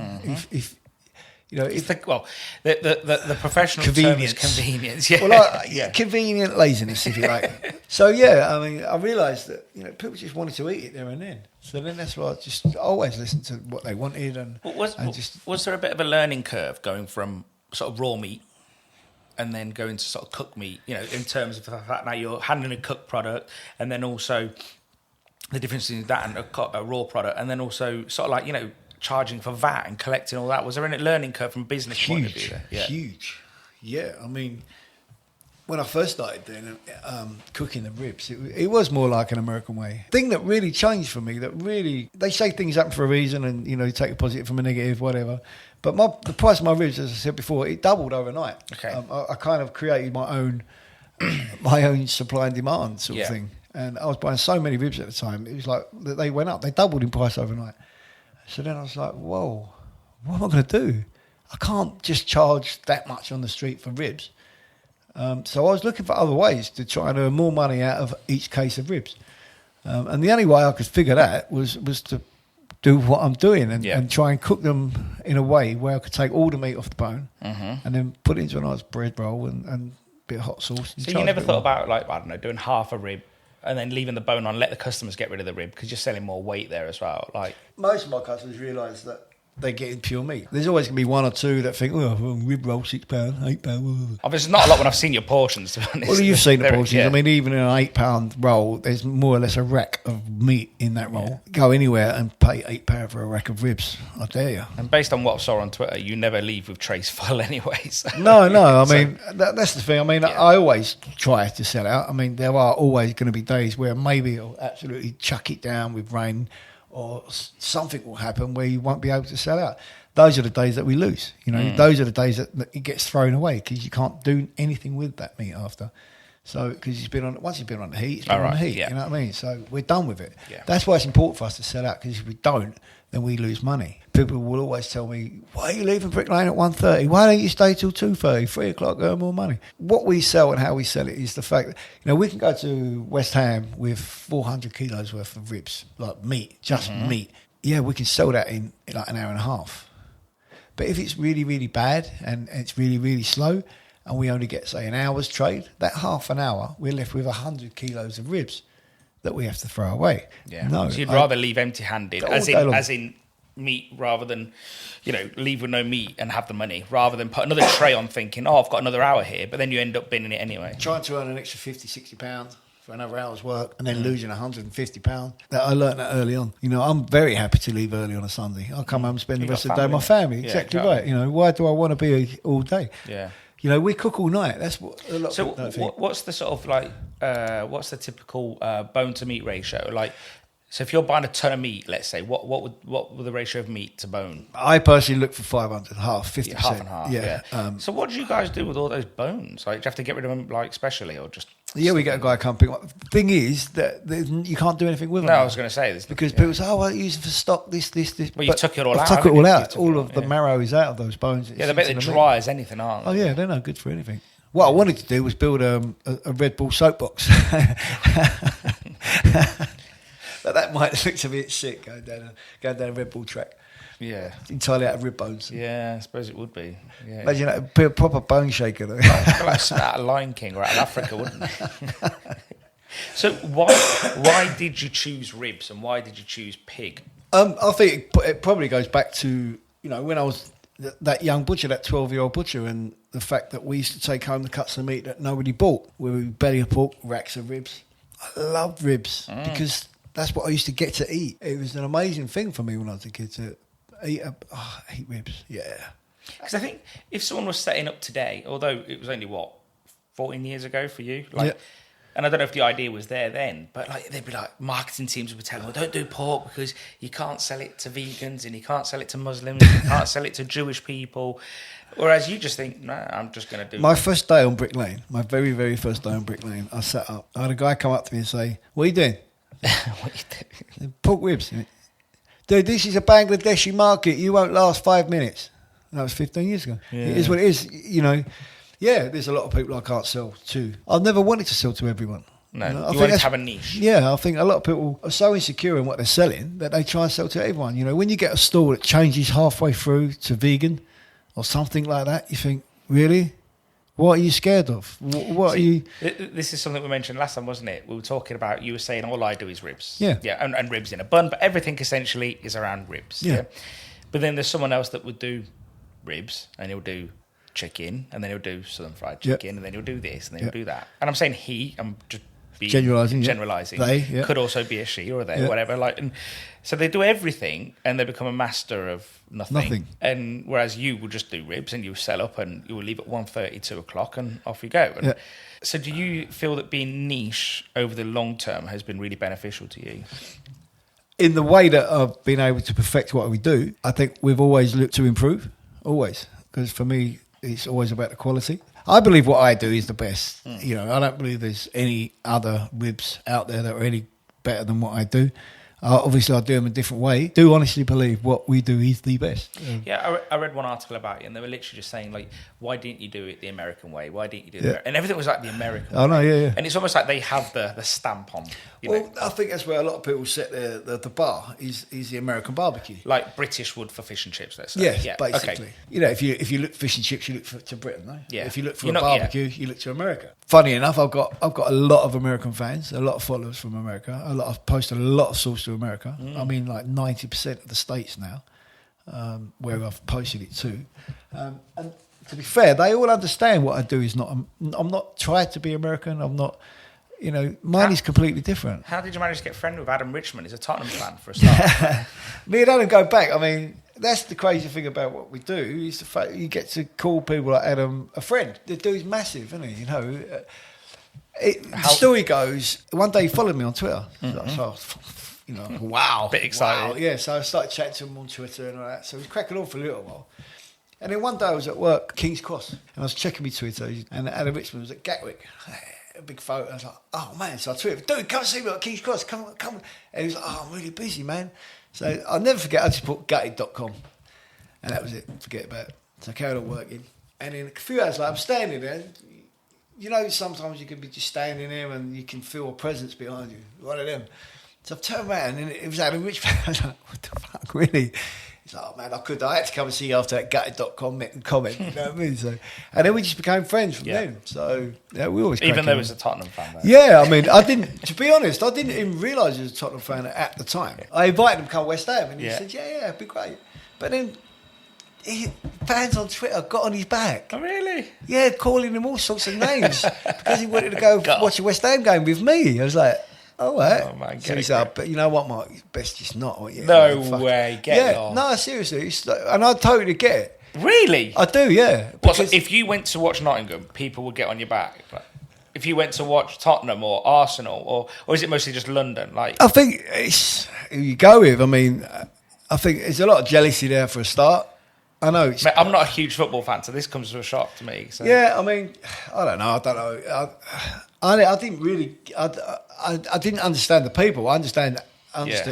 The professional convenience. Term is convenience. Yeah. Well, convenient laziness, if you like. So I mean, I realised that people just wanted to eat it there and then. So then that's why I just always listened to what they wanted, was there a bit of a learning curve going from sort of raw meat and then go into sort of cook meat, you know, in terms of the fact now you're handling a cooked product, and then also the difference between that and a raw product, and then also sort of like, you know, charging for VAT and collecting all that. Was there any learning curve from a business point of view there? Yeah. Huge. Yeah, I mean, when I first started doing cooking the ribs, it was more like an American way. Thing that really changed for me, they say things happen for a reason, and you know, you take a positive from a negative, whatever. But the price of my ribs, as I said before, it doubled overnight. Okay. I kind of created my own supply and demand sort of Yeah. thing, and I was buying so many ribs at the time. It was like they went up, they doubled in price overnight. So then I was like, whoa, what am I going to do? I can't just charge that much on the street for ribs. So I was looking for other ways to try and earn more money out of each case of ribs. And the only way I could figure that was to do what I'm doing and try and cook them in a way where I could take all the meat off the bone and then put it into a nice bread roll and a bit of hot sauce. So you never thought about, like, I don't know, doing half a rib and then leaving the bone on, let the customers get rid of the rib because you're selling more weight there as well? Like, most of my customers realise that they're getting pure meat. There's always going to be one or two that think, oh, rib roll, £6, £8. Obviously, not a lot when I've seen your portions, to be honest. Well, you've seen the portions. Yeah. I mean, even in an £8 roll, there's more or less a rack of meat in that roll. Yeah. Go anywhere and pay £8 for a rack of ribs. I dare you. And based on what I saw on Twitter, you never leave with trays full anyways. No. I mean, that's the thing. I mean, I always try to sell out. I mean, there are always going to be days where maybe I'll absolutely chuck it down with rain or something will happen where you won't be able to sell out. Those are the days that we lose. You know, those are the days that it gets thrown away because you can't do anything with that meat after. So, because once it's been on the heat, it's been on the heat. Yeah. You know what I mean? So we're done with it. Yeah. That's why it's important for us to sell out, because if we don't, then we lose money. People will always tell me, why are you leaving Brick Lane at 1:30? Why don't you stay till 2:30, 3 o'clock, earn more money? What we sell and how we sell it is the fact that, you know, we can go to West Ham with 400 kilos worth of ribs, like meat, just meat. Yeah, we can sell that in like an hour and a half. But if it's really, really bad and it's really, really slow and we only get, say, an hour's trade, that half an hour, we're left with 100 kilos of ribs that we have to throw away. Yeah. No, so you'd rather leave empty-handed, as in meat, rather than, you know, leave with no meat and have the money, rather than put another tray on thinking, oh, I've got another hour here, but then you end up binning it anyway. Trying to earn an extra £50, £60 for another hour's work and then losing £150. I learned that early on. You know, I'm very happy to leave early on a Sunday. I'll come home and spend the rest of the day with my family. Exactly right. You know, why do I want to be here all day? Yeah. You know, we cook all night. That's what a lot of people don't think. What's the sort of like, what's the typical bone to meat ratio? Like, so if you're buying a ton of meat, let's say, what would the ratio of meat to bone? I personally look for 500, half, 50%. Yeah, half and half, yeah. So what do you guys do with all those bones? Like, do you have to get rid of them, like, specially, or just... Yeah, we get a guy come pick up. The thing is that you can't do anything with them. No, I was going to say this. Because people say, oh, well, I use it for stock, this. Well, you took it all out. I took it all out. All of the marrow is out of those bones. Yeah, they're basically dry as anything, aren't they? Oh, yeah, they're not good for anything. What I wanted to do was build a Red Bull soapbox. But that might look a bit sick, going down a Red Bull track. Yeah. Entirely out of rib bones. Yeah, I suppose it would be. Yeah. Imagine a proper bone shaker. Like something out of Lion King or out of Africa, wouldn't it? So why did you choose ribs and why did you choose pig? I think it probably goes back to, you know, when I was that young butcher, that 12-year-old butcher, and the fact that we used to take home the cuts of meat that nobody bought. We would belly of pork, racks of ribs. I loved ribs because that's what I used to get to eat. It was an amazing thing for me when I was a kid to eat ribs. Yeah. Because I think if someone was setting up today, although it was only, 14 years ago for you? Like, yeah. And I don't know if the idea was there then, but like they'd be like, marketing teams would be telling them, well, don't do pork because you can't sell it to vegans and you can't sell it to Muslims and you can't sell it to Jewish people. Whereas you just think, nah, I'm just going to do my first day on Brick Lane, my very, very first day on Brick Lane, I sat up. I had a guy come up to me and say, what are you doing? What are you doing? Pork ribs. Dude, this is a Bangladeshi market. You won't last 5 minutes. That was 15 years ago. Yeah. It is what it is, you know. Yeah, there's a lot of people I can't sell to. I've never wanted to sell to everyone. No, you know, you want to have a niche. Yeah, I think a lot of people are so insecure in what they're selling that they try and sell to everyone. You know, when you get a store that changes halfway through to vegan or something like that, you think, really? What are you scared of? What are you... This is something we mentioned last time, wasn't it? We were talking about, you were saying all I do is ribs. Yeah. Yeah, and ribs in a bun, but everything essentially is around ribs. Yeah. But then there's someone else that would do ribs and he'll do chicken, and then he'll do southern fried chicken, and then he'll do this, and then he'll do that. And I'm saying I'm just generalising. They could also be a she or a they, whatever. And so they do everything, and they become a master of nothing. And whereas you will just do ribs, and you sell up, and you will leave at 1:30, 2 o'clock, and off you go. So do you feel that being niche over the long term has been really beneficial to you? In the way that I've been able to perfect what we do, I think we've always looked to improve, always. Because for me, it's always about the quality. I believe what I do is the best. I don't believe there's any other ribs out there that are any better than what I do. Obviously, I do them a different way. Do honestly believe what we do is the best. I read one article about it, and they were literally just saying, like, why didn't you do it the American way? Why didn't you do it? And everything was like the American way. Oh, no, yeah. And it's almost like they have the stamp on. I think that's where a lot of people set the bar, is the American barbecue. Like British would for fish and chips, let's say. Yeah, basically. Okay. If you look fish and chips, you look to Britain, no? Yeah. If you look for barbecue, you look to America. Funny enough, I've got a lot of American fans, a lot of followers from America. I've posted a lot of sauce to America. I mean, like 90% of the states now, where I've posted it to. And to be fair, they all understand what I do is not. I'm not trying to be American. I'm not. Mine is completely different. How did you manage to get friendly with Adam Richmond? He's a Tottenham fan for a start. Me and Adam go back. I mean, that's the crazy thing about what we do, is the fact you get to call people like Adam a friend. The dude's massive, isn't he? The story goes, one day he followed me on Twitter. Wow. Bit excited. Wow. Yeah, so I started chatting to him on Twitter and all that. So he was cracking on for a little while. And then one day I was at work, King's Cross, and I was checking my Twitter, and Adam Richmond was at Gatwick. A big photo. I was like, oh man. So I tweeted, dude, come see me at King's Cross. Come on. And he was like, oh, I'm really busy, man. So I'll never forget, I just put gutted.com. And that was it. Forget about it. So I carried on working. And then a few hours later, I'm standing there. Sometimes you can be just standing there and you can feel a presence behind you. One of them. So I've turned around and it was Adam Richmond. I was like, what the fuck, really? He's like, oh man, I had to come and see you after that gutted.com comment, you know what I mean? So, and then we just became friends from then. So, we always even though he was a Tottenham fan, though. Yeah, I mean, to be honest, I didn't even realise he was a Tottenham fan at the time. I invited him to come West Ham and he said, yeah, it'd be great. But then, fans on Twitter got on his back. Oh, really? Yeah, calling him all sorts of names because he wanted to go watch a West Ham game with me. I was like, all right. Oh, man, so he said, but you know what, Mark? It's best just not. No way. Get off. No, seriously. And I totally get it. Really? I do, yeah. So if you went to watch Nottingham, people would get on your back? If you went to watch Tottenham or Arsenal, or is it mostly just London? I think it's who you go with. I mean, I think there's a lot of jealousy there for a start. I know. I'm not a huge football fan, so this comes as a shock to me. So. Yeah, I mean, I don't know. I didn't really. I didn't understand the people. I understood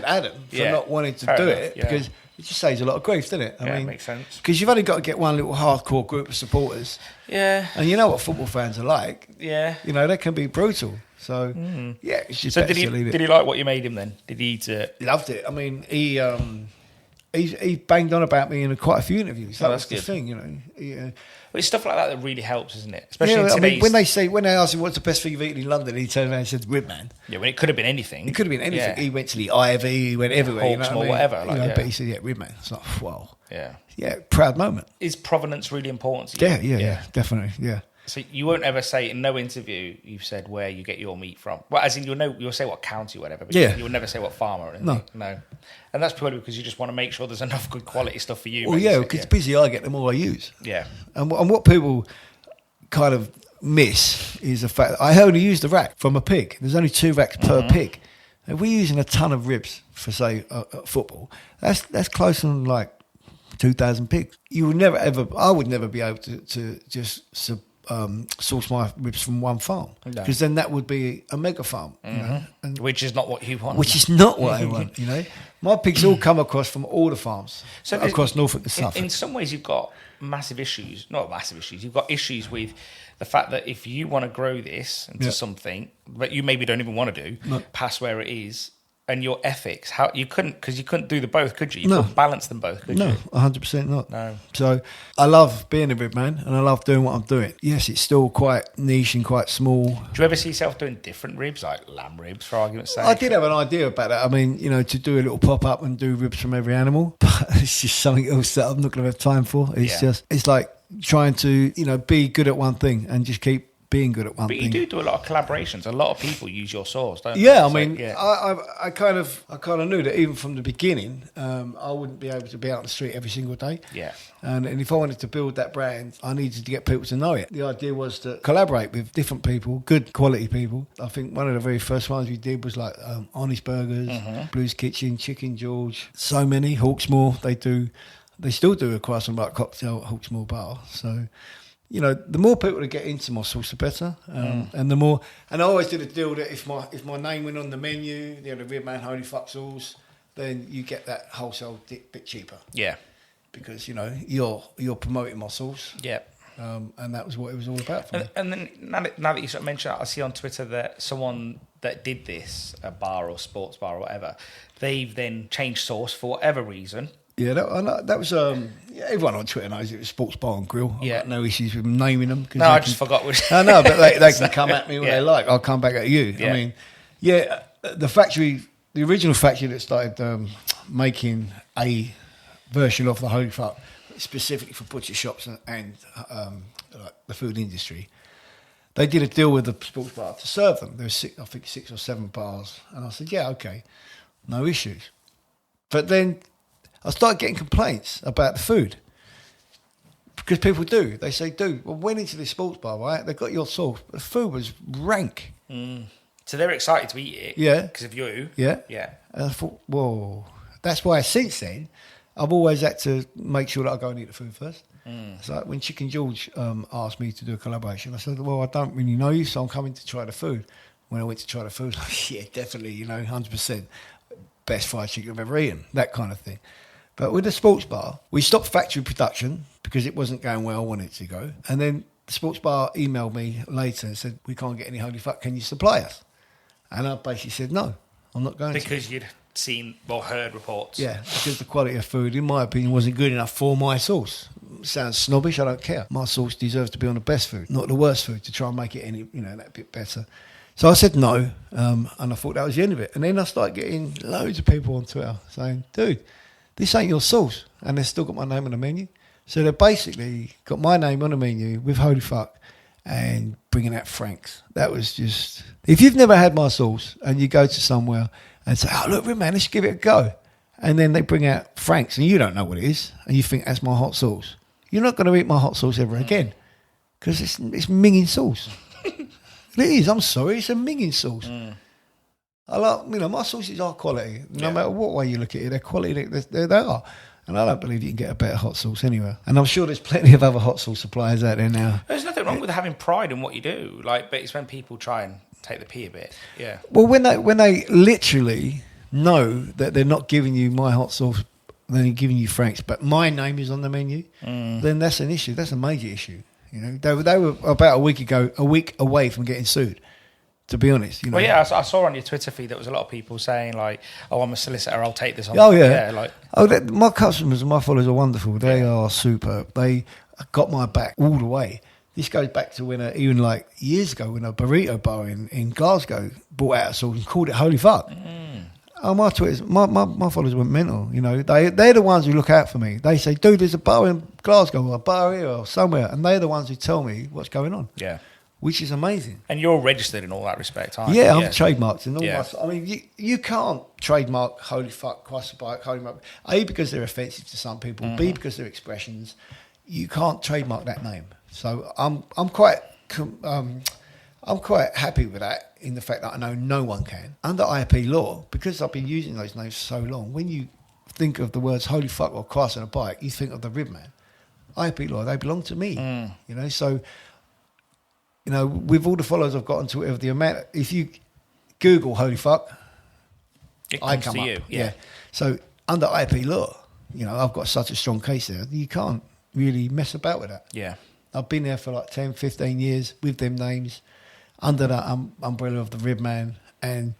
Adam for not wanting to do it because it just saves a lot of grief, doesn't it? I mean, it makes sense. Because you've only got to get one little hardcore group of supporters. Yeah. And you know what football fans are like. Yeah. They can be brutal. So it's just better to leave it. Did he like what you made him then? Did he eat it? Loved it. I mean, he banged on about me in quite a few interviews. That's the thing, But it's stuff like that really helps, isn't it? Especially in today's... when they asked him what's the best thing you've eaten in London, he turned around and said, Rib Man. Yeah, when it could have been anything. It could have been anything. Yeah. He went to the Ivy, he went everywhere. Hawks or whatever. But he said, Rib Man. It's like, wow. Yeah. Yeah, proud moment. Is provenance really important to you? Yeah, definitely, yeah. So you won't ever say, in no interview, you've said where you get your meat from. Well, as in, you'll say what county or whatever, but you'll never say what farmer or anything. No. And that's purely because you just want to make sure there's enough good quality stuff for you. Well, yeah, because the busier I get, the more I use. Yeah. And what people kind of miss is the fact that I only use the rack from a pig. There's only 2 racks per pig. If we're using a ton of ribs for, say, football, that's close on like 2,000 pigs. You would never ever. I would never be able to just source my ribs from one farm because then that would be a mega farm, and which is not what you want. Which is not what I want. My pigs all come across from all the farms across Norfolk to Suffolk. In some ways, you've got massive issues. Not massive issues. You've got issues with the fact that if you want to grow this into something that you maybe don't even want to do, past where it is. And your ethics, how you couldn't do the both, could you? You couldn't balance them both, could you? No, 100% not. No. So I love being a rib man, and I love doing what I'm doing. Yes, it's still quite niche and quite small. Do you ever see yourself doing different ribs, like lamb ribs, for argument's sake? I did have an idea about that. I mean, to do a little pop up and do ribs from every animal, but it's just something else that I'm not going to have time for. It's like trying to, be good at one thing and just keep being good at one But thing. you do a lot of collaborations. A lot of people use your sauce, don't they? Yeah, I So, mean, yeah. I kind of knew that even from the beginning, I wouldn't be able to be out on the street every single day. Yeah. And if I wanted to build that brand, I needed to get people to know it. The idea was to collaborate with different people, good quality people. I think one of the very first ones we did was like Honest Burgers, Blues Kitchen, Chicken George, so many. Hawksmoor, they still do a croissant bar cocktail at Hawksmoor Bar. So, the more people that get into my sauce, the better. And the more, and I always did a deal that if my name went on the menu, the Rib Man Holy Fuck sauce, then you get that wholesale bit cheaper. Yeah. Because you're promoting my sauce. Yeah. And that was what it was all about for me. And then now that you sort of mention it, I see on Twitter that someone that did this, a bar or sports bar or whatever, they've then changed sauce for whatever reason. Yeah, that was everyone on Twitter knows it was Sports Bar and Grill. I've got no issues with naming them. No, I just forgot which. I know, but they can come at me when they like. I'll come back at you. Yeah. I mean, the original factory that started making a version of the Holy Fuck specifically for butcher shops and like the food industry, they did a deal with the sports bar to serve them. There was 6 or 7 bars, and I said, yeah, okay, no issues. But then I started getting complaints about the food. Because people do. They say, dude, well, went into this sports bar, right? They got your sauce. But the food was rank. So they're excited to eat it. Yeah. Because of you. Yeah. Yeah. And I thought, whoa. That's why since then, I've always had to make sure that I go and eat the food first. So when Chicken George asked me to do a collaboration, I said, well, I don't really know you, so I'm coming to try the food. When I went to try the food, yeah, definitely, 100%. Best fried chicken I've ever eaten. That kind of thing. But with the sports bar, we stopped factory production because it wasn't going where I wanted it to go. And then the sports bar emailed me later and said, we can't get any Holy Fuck, can you supply us? And I basically said, no, I'm not going to. Because you'd seen or heard reports. Yeah, because the quality of food, in my opinion, wasn't good enough for my sauce. Sounds snobbish, I don't care. My sauce deserves to be on the best food, not the worst food, to try and make it any, that bit better. So I said no, and I thought that was the end of it. And then I started getting loads of people on Twitter saying, dude, this ain't your sauce. And they've still got my name on the menu. So they basically got my name on the menu with Holy Fuck and bringing out Frank's. That was just... If you've never had my sauce and you go to somewhere and say, oh, look, man, let's give it a go. And then they bring out Frank's and you don't know what it is and you think that's my hot sauce. You're not going to eat my hot sauce ever again because it's minging sauce. It is, I'm sorry, it's a minging sauce. I like, my sauces are quality. No matter what way you look at it, they're quality, they are. And I don't believe you can get a better hot sauce anywhere. And I'm sure there's plenty of other hot sauce suppliers out there now. There's nothing wrong with having pride in what you do, but it's when people try and take the pee a bit. Yeah. Well, when they literally know that they're not giving you my hot sauce, they're giving you Frank's, but my name is on the menu, then that's an issue. That's a major issue. They were about a week away from getting sued. To be honest, Well, yeah, I saw on your Twitter feed there was a lot of people saying like, "Oh, I'm a solicitor. I'll take this on." Oh yeah, my customers and my followers are wonderful. They are superb. They got my back all the way. This goes back to when even like years ago when a burrito bar in Glasgow brought out a sauce and called it Holy Fuck. Oh, my followers went mental. They're the ones who look out for me. They say, "Dude, there's a bar in Glasgow or a bar here or somewhere," and they're the ones who tell me what's going on. Yeah. Which is amazing. And you're registered in all that respect, aren't you? Yeah, I'm trademarked in all my... I mean, you can't trademark Holy Fuck, Cross Bike, Holy Fuck. A, because they're offensive to some people. B, because they're expressions. You can't trademark that name. So I'm quite happy with that in the fact that I know no one can. Under IP law, because I've been using those names for so long, when you think of the words Holy Fuck or Cross on a bike, you think of the Rib Man. IP law, they belong to me. So... with all the followers I've got on Twitter, the amount, if you Google Holy Fuck, I come to up. You. Yeah. So under IP law, I've got such a strong case there. You can't really mess about with that. Yeah. I've been there for like 10, 15 years with them names under that umbrella of the Rib Man, and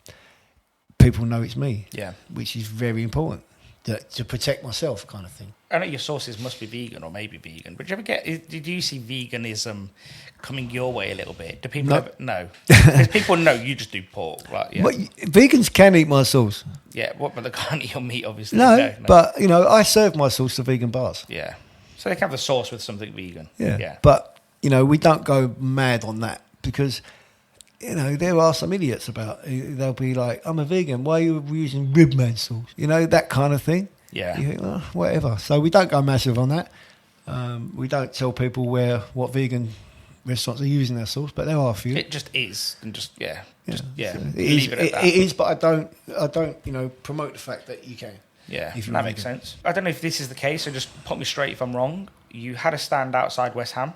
people know it's me. Yeah. Which is very important to protect myself, kind of thing. I know your sauces must be vegan or maybe vegan, but did you see veganism coming your way a little bit? Do people no? Because people know you just do pork, right? Yeah. But vegans can eat my sauce. Yeah, but they can't eat your meat, obviously. No, but I serve my sauce to vegan bars. Yeah. So they can have the sauce with something vegan. Yeah. But, we don't go mad on that because, there are some idiots about it. They'll be like, I'm a vegan, why are you using ribman sauce? That kind of thing. Yeah. You think, well, whatever. So we don't go massive on that. We don't tell people what vegan restaurants are using their sauce, but there are a few. It just is, and so leave it at that. It is, but I don't, promote the fact that you can. Yeah, that makes sense. I don't know if this is the case, so just put me straight if I'm wrong. You had a stand outside West Ham,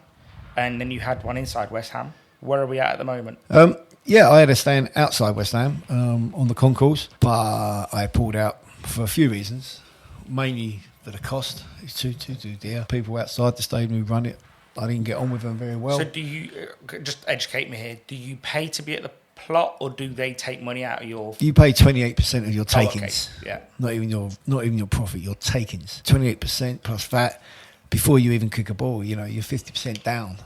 and then you had one inside West Ham. Where are we at the moment? I had a stand outside West Ham on the concourse, but I pulled out for a few reasons. Mainly for the cost. It's too dear. People outside the stadium who run it, I didn't get on with them very well. So do you, just educate me here, do you pay to be at the plot, or do they take money out of your... You pay 28% of your takings. Okay. Yeah. Not even your profit, your takings. 28% plus VAT. Before you even kick a ball, you're 50% down.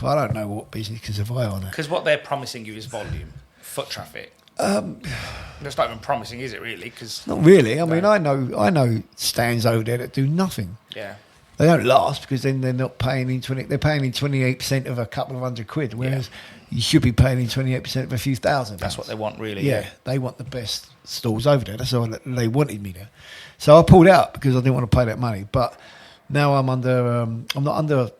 I don't know what business can survive on it. Because what they're promising you is volume, foot traffic. That's not even promising, is it really? Cause not really. I mean, I know stands over there that do nothing. Yeah. They don't last because then they're not paying in 20. They're paying in 28% of a couple of £100, whereas you should be paying in 28% of a few thousand. That's what they want, really. Yeah, they want the best stalls over there. That's all they wanted me there. So I pulled out because I didn't want to pay that money. But now I'm under. I'm not under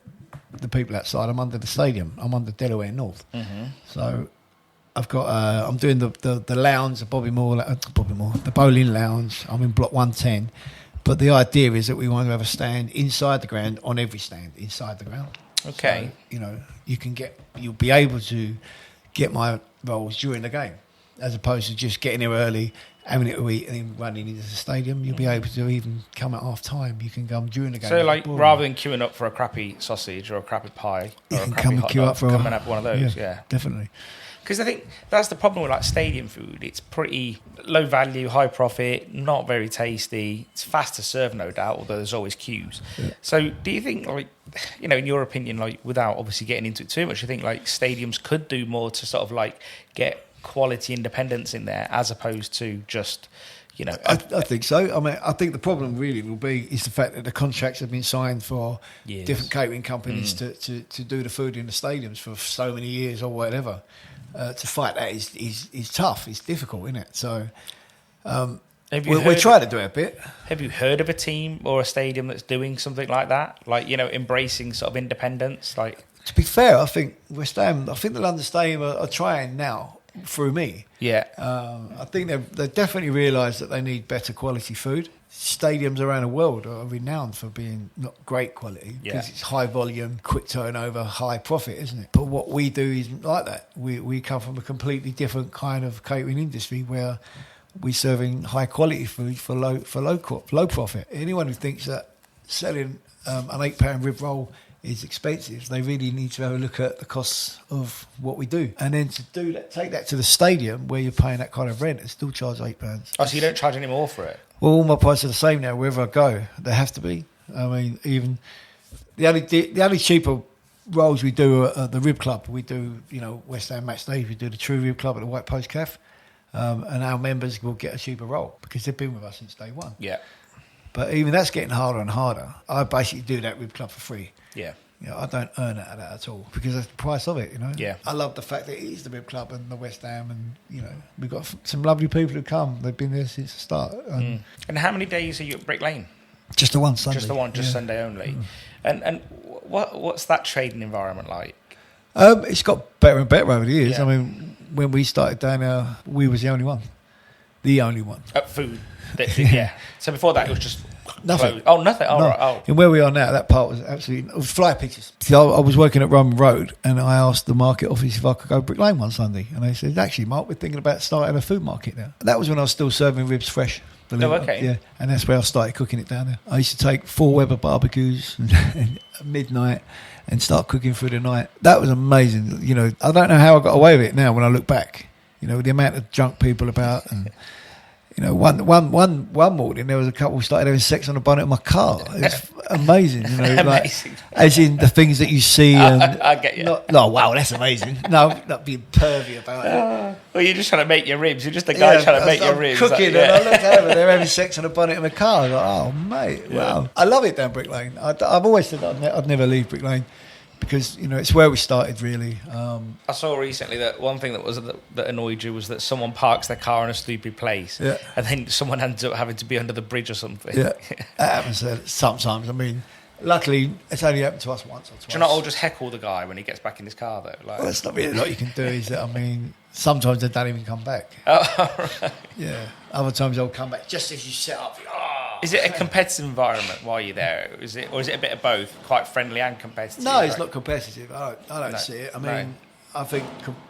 the people outside. I'm under the stadium. I'm under Delaware North. Mm-hmm. So I've got. I'm doing the lounge, the the bowling lounge. I'm in block 110. But the idea is that we want to have a stand inside the ground on every stand inside the ground. Okay. So, you'll be able to get my rolls during the game, as opposed to just getting there early, having it to eat, and then running into the stadium. You'll be able to even come at half time. You can come during the game. So, rather than queuing up for a crappy sausage or a crappy pie, or a crappy hot dog, come and have one of those. Yeah, definitely. Because I think that's the problem with stadium food. It's pretty low value, high profit, not very tasty. It's fast to serve, no doubt, although there's always queues. Yeah. So do you think, in your opinion, without obviously getting into it too much, you think stadiums could do more to sort of get quality independence in there as opposed to just, I think so. I mean, I think the problem really is the fact that the contracts have been signed for different catering companies to do the food in the stadiums for so many years or whatever. To fight that is tough. It's difficult, isn't it? So we're trying to do it a bit. Have you heard of a team or a stadium that's doing something like that? Embracing sort of independence? To be fair, I think West Ham, I think the London Stadium are trying now through me. Yeah. I think they definitely realise that they need better quality food. Stadiums around the world are renowned for being not great quality because it's high volume, quick turnover, high profit, isn't it? But what we do isn't like that. We come from a completely different kind of catering industry where we're serving high quality food for low profit. Anyone who thinks that selling an £8 rib roll is expensive, they really need to have a look at the costs of what we do. And then to do that, take that to the stadium where you're paying that kind of rent and still charge £8. Oh, so you don't charge any more for it? Well, all my prices are the same now wherever I go. They have to be. I mean, even the only cheaper rolls we do are the Rib Club. We do, West Ham Match Days. We do the True Rib Club at the White Post Cafe. And our members will get a cheaper roll because they've been with us since day one. Yeah. But even that's getting harder and harder. I basically do that Rib Club for free. Yeah. I don't earn out of that at all because that's the price of it, Yeah. I love the fact that it is the Rib Club and the West Ham and, we've got some lovely people who come. They've been there since the start. And how many days are you at Brick Lane? Just the one Sunday. Just the one, Sunday only. And what's that trading environment like? It's got better and better over the years. Yeah. I mean, when we started down there, we was the only one. The only one. Food. Yeah. So before that, it was just... Nothing. Closed. Oh, nothing. Oh, no. Right. Oh. And where we are now, that part was absolutely... It was fly pictures. So I was working at Roman Road and I asked the market office if I could go Brick Lane one Sunday. And they said, actually, Mark, we're thinking about starting a food market now. And that was when I was still serving ribs fresh. Oh, okay. Yeah. And that's where I started cooking it down there. I used to take 4 Weber barbecues at midnight and start cooking through the night. That was amazing. I don't know how I got away with it now when I look back. The amount of drunk people about and... You know, one morning there was a couple started having sex on the bonnet of my car. It's amazing, you know, Amazing. like as in the things that you see. And I get you. No, wow, that's amazing. No, not being pervy about it. Well, you're just trying to make your ribs. You're just a guy trying to make your ribs. Cooking, and I looked over, they're having sex on the bonnet of my car. I was like, oh mate, wow, I love it down Brick Lane. I've always said that I'd never leave Brick Lane. Because, you know, it's where we started, really. I saw recently that one thing that annoyed you was that someone parks their car in a stupid place, and then someone ends up having to be under the bridge or something. Yeah, that happens sometimes. I mean, luckily, it's only happened to us once or twice. Do you not all just heckle the guy when he gets back in his car, though? Like, well, that's not really a lot you can do, is it? I mean, sometimes they don't even come back. Oh, right. Yeah. Other times they'll come back just as you set up. Is it a competitive environment while you're there? Is it a bit of both, quite friendly and competitive? No, it's not competitive. I don't see it. I mean, I think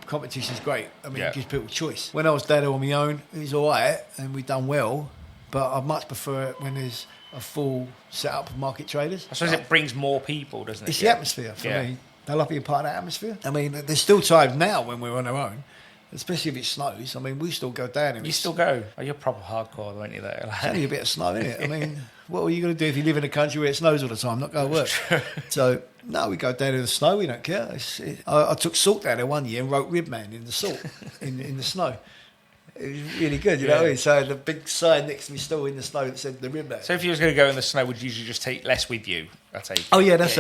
competition is great. I mean, it gives people choice. When I was there on my own, it was all right, and we'd done well. But I much prefer it when there's a full setup of market traders. I suppose it brings more people, doesn't it? It's the atmosphere for me. I love being part of that atmosphere. I mean, there's still times now when we're on our own. Especially if it snows. I mean, we still go down. You still go? Oh, you're proper hardcore, weren't you, there? It's only a bit of snow, isn't it? I mean, what are you going to do if you live in a country where it snows all the time? Not go to work. So, no, we go down to the snow. We don't care. I took salt down there one year and wrote Ribman in the salt, in the snow. It was really good, you know what I mean? So the big sign next to me still in the snow that said the Ribman. So if you was going to go in the snow, would you usually just take less with you? I take. Oh, yeah, that's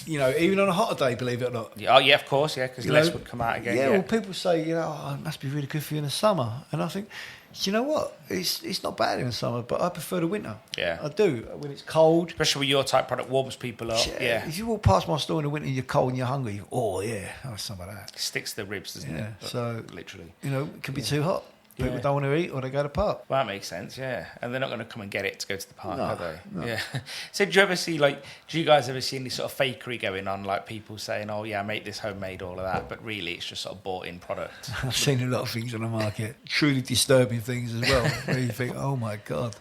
you know, even on a hotter day, believe it or not. Oh, yeah, of course, yeah, because less would come out again. Yeah, well, people say, you know, it must be really good for you in the summer. And I think, do you know what? It's not bad in the summer, but I prefer the winter. Yeah. I do, when it's cold. Especially with your type product, warms people up. Yeah. If you walk past my store in the winter and you're cold and you're hungry, you go, oh, yeah, I'll have some of that. It sticks to the ribs, doesn't it? So, literally. You know, it can be too hot. People don't want to eat or they go to the park. Well, that makes sense, yeah. And they're not going to come and get it to go to the park, are they? No. Yeah. So do you guys ever see any sort of fakery going on, like people saying, oh, yeah, I make this homemade, all of that, but really it's just sort of bought in product? I've seen a lot of things on the market, truly disturbing things as well, where you think, oh my God.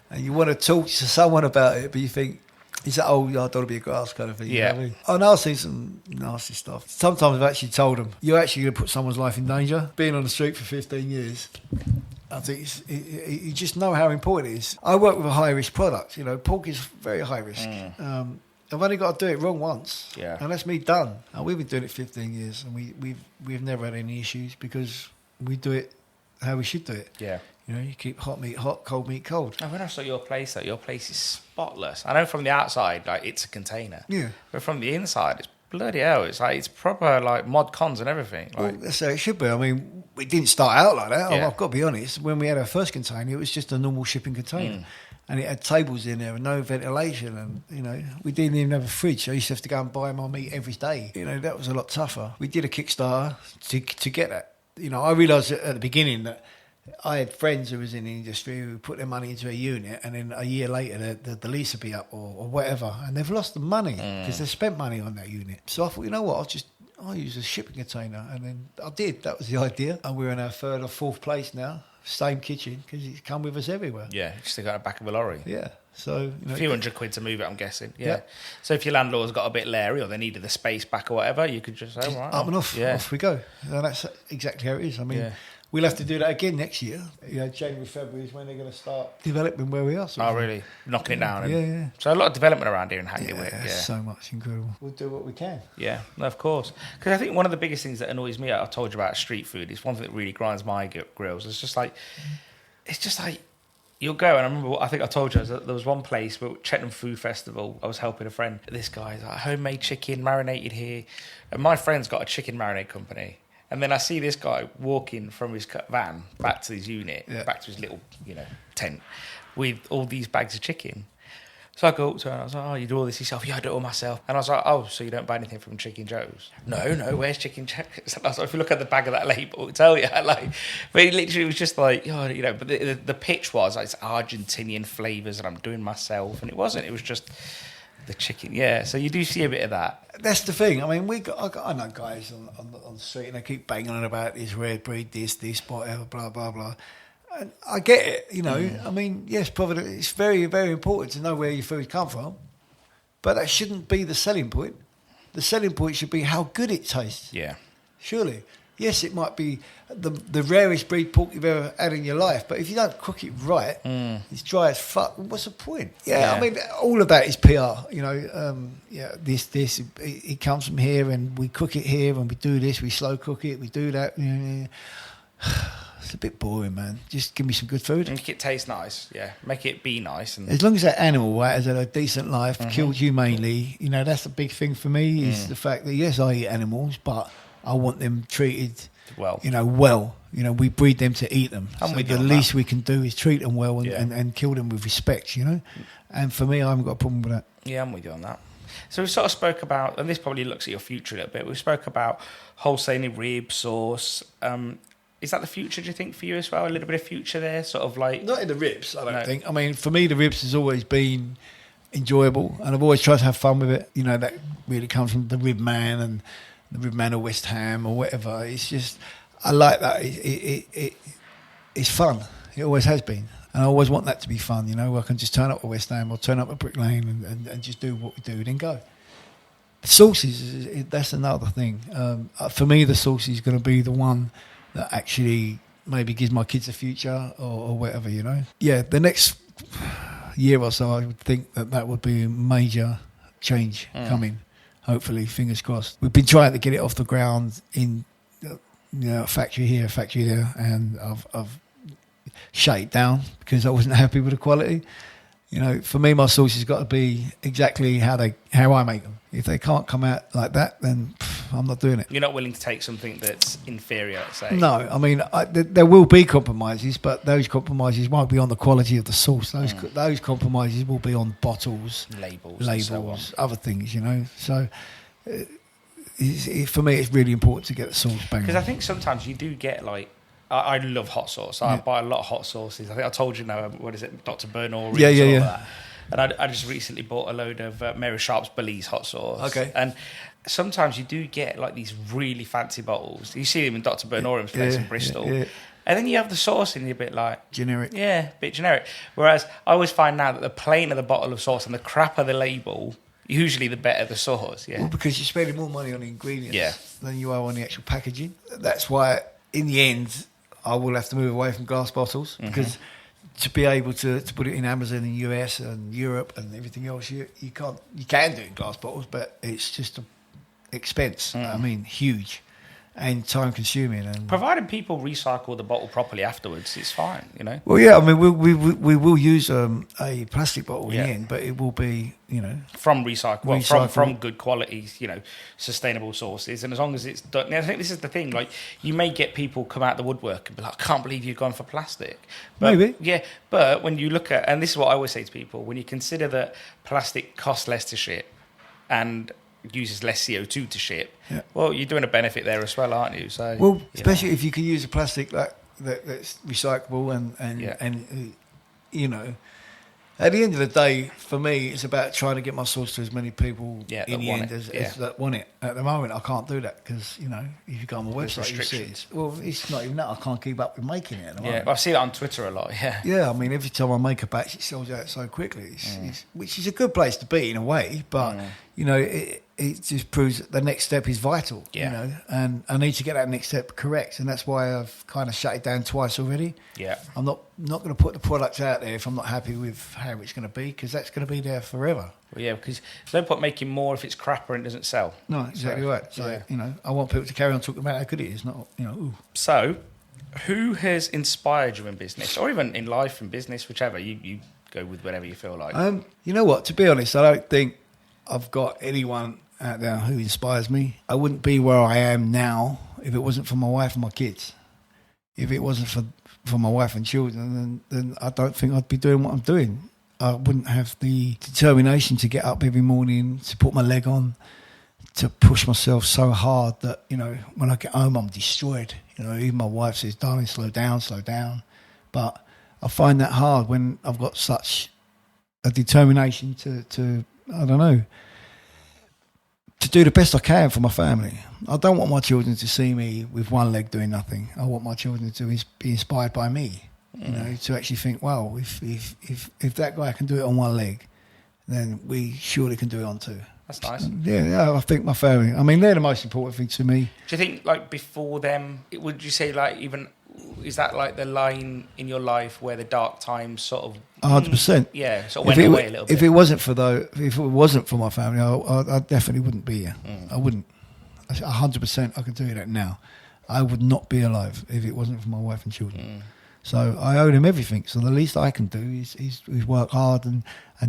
And you want to talk to someone about it, but you think, is that, oh, I don't want to be a grass kind of thing? Yeah. You know what I mean? Oh, no, I've seen some nasty stuff. Sometimes I've actually told them, you're actually going to put someone's life in danger. Being on the street for 15 years, I think you just know how important it is. I work with a high-risk product. You know, pork is very high risk. I've only got to do it wrong once, and that's me done. And we've been doing it 15 years, and we've never had any issues because we do it how we should do it. Yeah. You know, you keep hot meat hot, cold meat cold. Oh, when I saw your place, though, your place is spotless. I know from the outside, like, it's a container. Yeah. But from the inside, it's bloody hell. It's like, it's proper, like, mod cons and everything. Like, well, that's how it should be. I mean, we didn't start out like that. Yeah. I've got to be honest. When we had our first container, it was just a normal shipping container. And it had tables in there and no ventilation. And, you know, we didn't even have a fridge. I used to have to go and buy my meat every day. You know, that was a lot tougher. We did a Kickstarter to get that. You know, I realised at the beginning that I had friends who was in the industry who put their money into a unit and then a year later the lease would be up or whatever, and they've lost the money because they spent money on that unit. So I thought, you know what, I'll use a shipping container, and then I did. That was the idea, and we're in our third or fourth place now. Same kitchen because it's come with us everywhere. Yeah, just got the back of a lorry. Yeah. So, you know, a few £100 to move it, I'm guessing. Yeah. So if your landlord's got a bit leery or they needed the space back or whatever, you could just say, all right, up and off. Yeah. Off we go. And that's exactly how it is. I mean, we'll have to do that again next year. You know, January, February is when they're going to start developing where we are. Oh, really? Knocking it down. Yeah. So a lot of development around here in Hackney Wick. Yeah, so much. Incredible. We'll do what we can. Yeah, no, of course. Because I think one of the biggest things that annoys me, I've told you about street food, is one thing that really grinds my grills. It's just like, you'll go, and I think I told you, there was one place, Cheltenham Food Festival, I was helping a friend. This guy's like, homemade chicken, marinated here. And my friend's got a chicken marinade company. And then I see this guy walking from his van back to his unit, back to his little, tent, with all these bags of chicken. So I go up to her and I was like, oh, you do all this yourself? Yeah, I do it all myself. And I was like, oh, so you don't buy anything from Chicken Joe's? No, where's Chicken Joe's? And I was like, if you look at the back of that label, it'll tell you. Like, but it literally was just like, but the pitch was, like, it's Argentinian flavours and I'm doing myself. And it wasn't. It was just the chicken. Yeah, so you do see a bit of that. That's the thing. I mean, I know guys on the street and they keep banging on about this red breed, this, whatever, blah, blah, blah. And I get it, I mean, yes, probably it's very, very important to know where your food comes from, but that shouldn't be the selling point. The selling point should be how good it tastes. Yeah. Surely. yes, it might be the rarest breed pork you've ever had in your life, but if you don't cook it right, it's dry as fuck. What's the point? Yeah, I mean, all of that is PR. You know, it comes from here, and we cook it here, and we do this, we slow cook it, we do that. It's a bit boring, man. Just give me some good food. Make it taste nice, make it be nice. And as long as that animal has had a decent life, killed humanely, you know, that's the big thing for me, is the fact that, yes, I eat animals, but I want them treated well. You know, we breed them to eat them. So the least we can do is treat them well and kill them with respect, you know. And for me, I haven't got a problem with that. Yeah, I'm with you on that. So we sort of spoke about, and this probably looks at your future a little bit, we spoke about wholesaling rib sauce. Is that the future, do you think, for you as well? A little bit of future there, sort of like... Not in the ribs, I don't think. I mean, for me, the ribs has always been enjoyable, and I've always tried to have fun with it. You know, that really comes from the Rib Man and the Rib Man of West Ham or whatever. It's just, I like that. It's fun. It always has been. And I always want that to be fun, you know, where I can just turn up at West Ham or turn up at Brick Lane and just do what we do, then go. Sauces, that's another thing. For me, the sauce is going to be the one that actually maybe gives my kids a future or whatever, you know. Yeah, the next year or so, I would think that would be a major change coming. Hopefully, fingers crossed. We've been trying to get it off the ground in, a factory here, a factory there, and I've shut it down because I wasn't happy with the quality. You know, for me, my sauce has got to be exactly how I make them. If they can't come out like that, then I'm not doing it. You're not willing to take something that's inferior, let's say? No, I mean, there will be compromises, but those compromises won't be on the quality of the sauce. Those compromises will be on bottles, labels, so other things, you know. So for me, it's really important to get the sauce bang. Because I think sometimes you do get like, I love hot sauce. I buy a lot of hot sauces. I think I told you now, what is it, Dr. Bernal? Yeah. And I just recently bought a load of Mary Sharp's Belize hot sauce. Okay. And sometimes you do get like these really fancy bottles. You see them in Dr. Bernal's place in Bristol. Yeah. And then you have the sauce and you're a bit like... generic. Yeah, a bit generic. Whereas I always find now that the plainer the bottle of sauce and the crapper the label, usually the better the sauce. Yeah. Well, because you're spending more money on the ingredients than you are on the actual packaging. That's why, in the end, I will have to move away from glass bottles because... To be able to put it in Amazon in the US and Europe and everything else, you can't. You can do it in glass bottles, but it's just an expense. I mean, huge and time consuming. And providing people recycle the bottle properly afterwards, it's fine, you know. Well, yeah, I mean, we will use a plastic bottle in the end, but it will be, you know, from from good quality, you know, sustainable sources. And as long as it's done, and I think this is the thing. Like, you may get people come out the woodwork and be like, "I can't believe you've gone for plastic." But, maybe, yeah. But when you look at, and this is what I always say to people, when you consider that plastic costs less to ship and uses less CO2 to ship, well, you're doing a benefit there as well, aren't you? So, well, especially if you can use a plastic that's recyclable and you know, at the end of the day, for me, it's about trying to get my sauce to as many people in the end as that want it. At the moment, I can't do that because, you know, if you go on my website, you see it. Well, it's not even that. I can't keep up with making it at the moment. Yeah, I see that on Twitter a lot, Yeah, I mean, every time I make a batch, it sells out so quickly, which is a good place to be in a way, but, you know, it just proves that the next step is vital, you know, and I need to get that next step correct, and that's why I've kind of shut it down twice already. Yeah, I'm not going to put the product out there if I'm not happy with how it's going to be, because that's going to be there forever. Well, yeah, because there's no point making more if it's crapper and it doesn't sell. No, exactly right. So, you know, I want people to carry on talking about how good it is, not, you know, ooh. So, who has inspired you in business, or even in life and business, whichever, you go with whenever you feel like? You know what, to be honest, I don't think I've got anyone out there who inspires me. I wouldn't be where I am now if it wasn't for my wife and my kids. If it wasn't for my wife and children, then I don't think I'd be doing what I'm doing. I wouldn't have the determination to get up every morning, to put my leg on, to push myself so hard that, you know, when I get home, I'm destroyed. You know, even my wife says, "Darling, slow down, slow down." But I find that hard when I've got such a determination to I don't know, to do the best I can for my family. I don't want my children to see me with one leg doing nothing. I want my children to be inspired by me, you know, to actually think, well, if that guy can do it on one leg, then we surely can do it on two. That's nice. Yeah, I think my family. I mean, they're the most important thing to me. Do you think, like, before them, would you say, like, even, is that, like, the line in your life where the dark times sort of... 100%. Yeah, sort of went away a little bit? If it wasn't for my family, I definitely wouldn't be here. I wouldn't. 100%, I can tell you that now. I would not be alive if it wasn't for my wife and children. So I owe them everything. So the least I can do is work hard and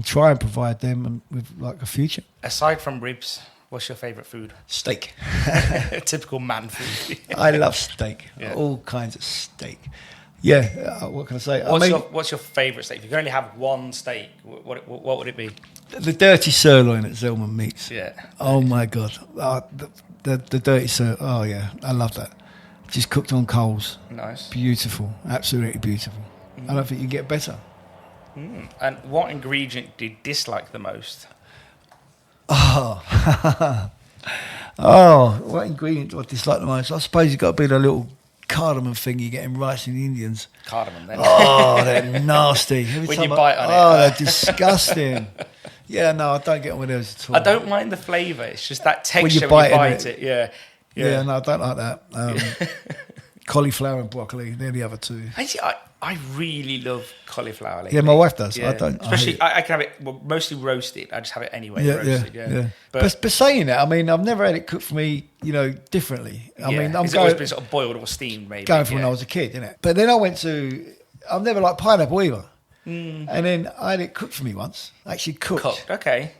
try and provide them with like a future. Aside from ribs, what's your favourite food? Steak. Typical man food. I love steak. Yeah. All kinds of steak. Yeah. What can I say? What's your favourite steak? If you could only have one steak, what would it be? The dirty sirloin at Zelman Meats. Yeah. Oh my God. The dirty sirloin. Oh yeah, I love that. Just cooked on coals. Nice. Beautiful. Absolutely beautiful. I don't think you get better. And what ingredient do you dislike the most? What ingredient do I dislike the most? I suppose you've got to be the little cardamom thing you get in rice in the Indians. Cardamom, then. Oh, they're nasty. When you bite on it. Oh, they're disgusting. Yeah, no, I don't get on with those at all. I don't mind the flavour. It's just that texture when you bite it. Yeah, no, I don't like that. Cauliflower and broccoli, they're the other two. I really love cauliflower lately. Yeah, my wife does. Yeah. I don't. Especially, I can have it mostly roasted. I just have it anyway, roasted. Yeah. But saying that, I mean, I've never had it cooked for me, differently. I mean, it's always been sort of boiled or steamed, maybe. Going from when I was a kid, innit? But then I've never liked pineapple either. And then I had it cooked for me once. Actually cooked. Okay.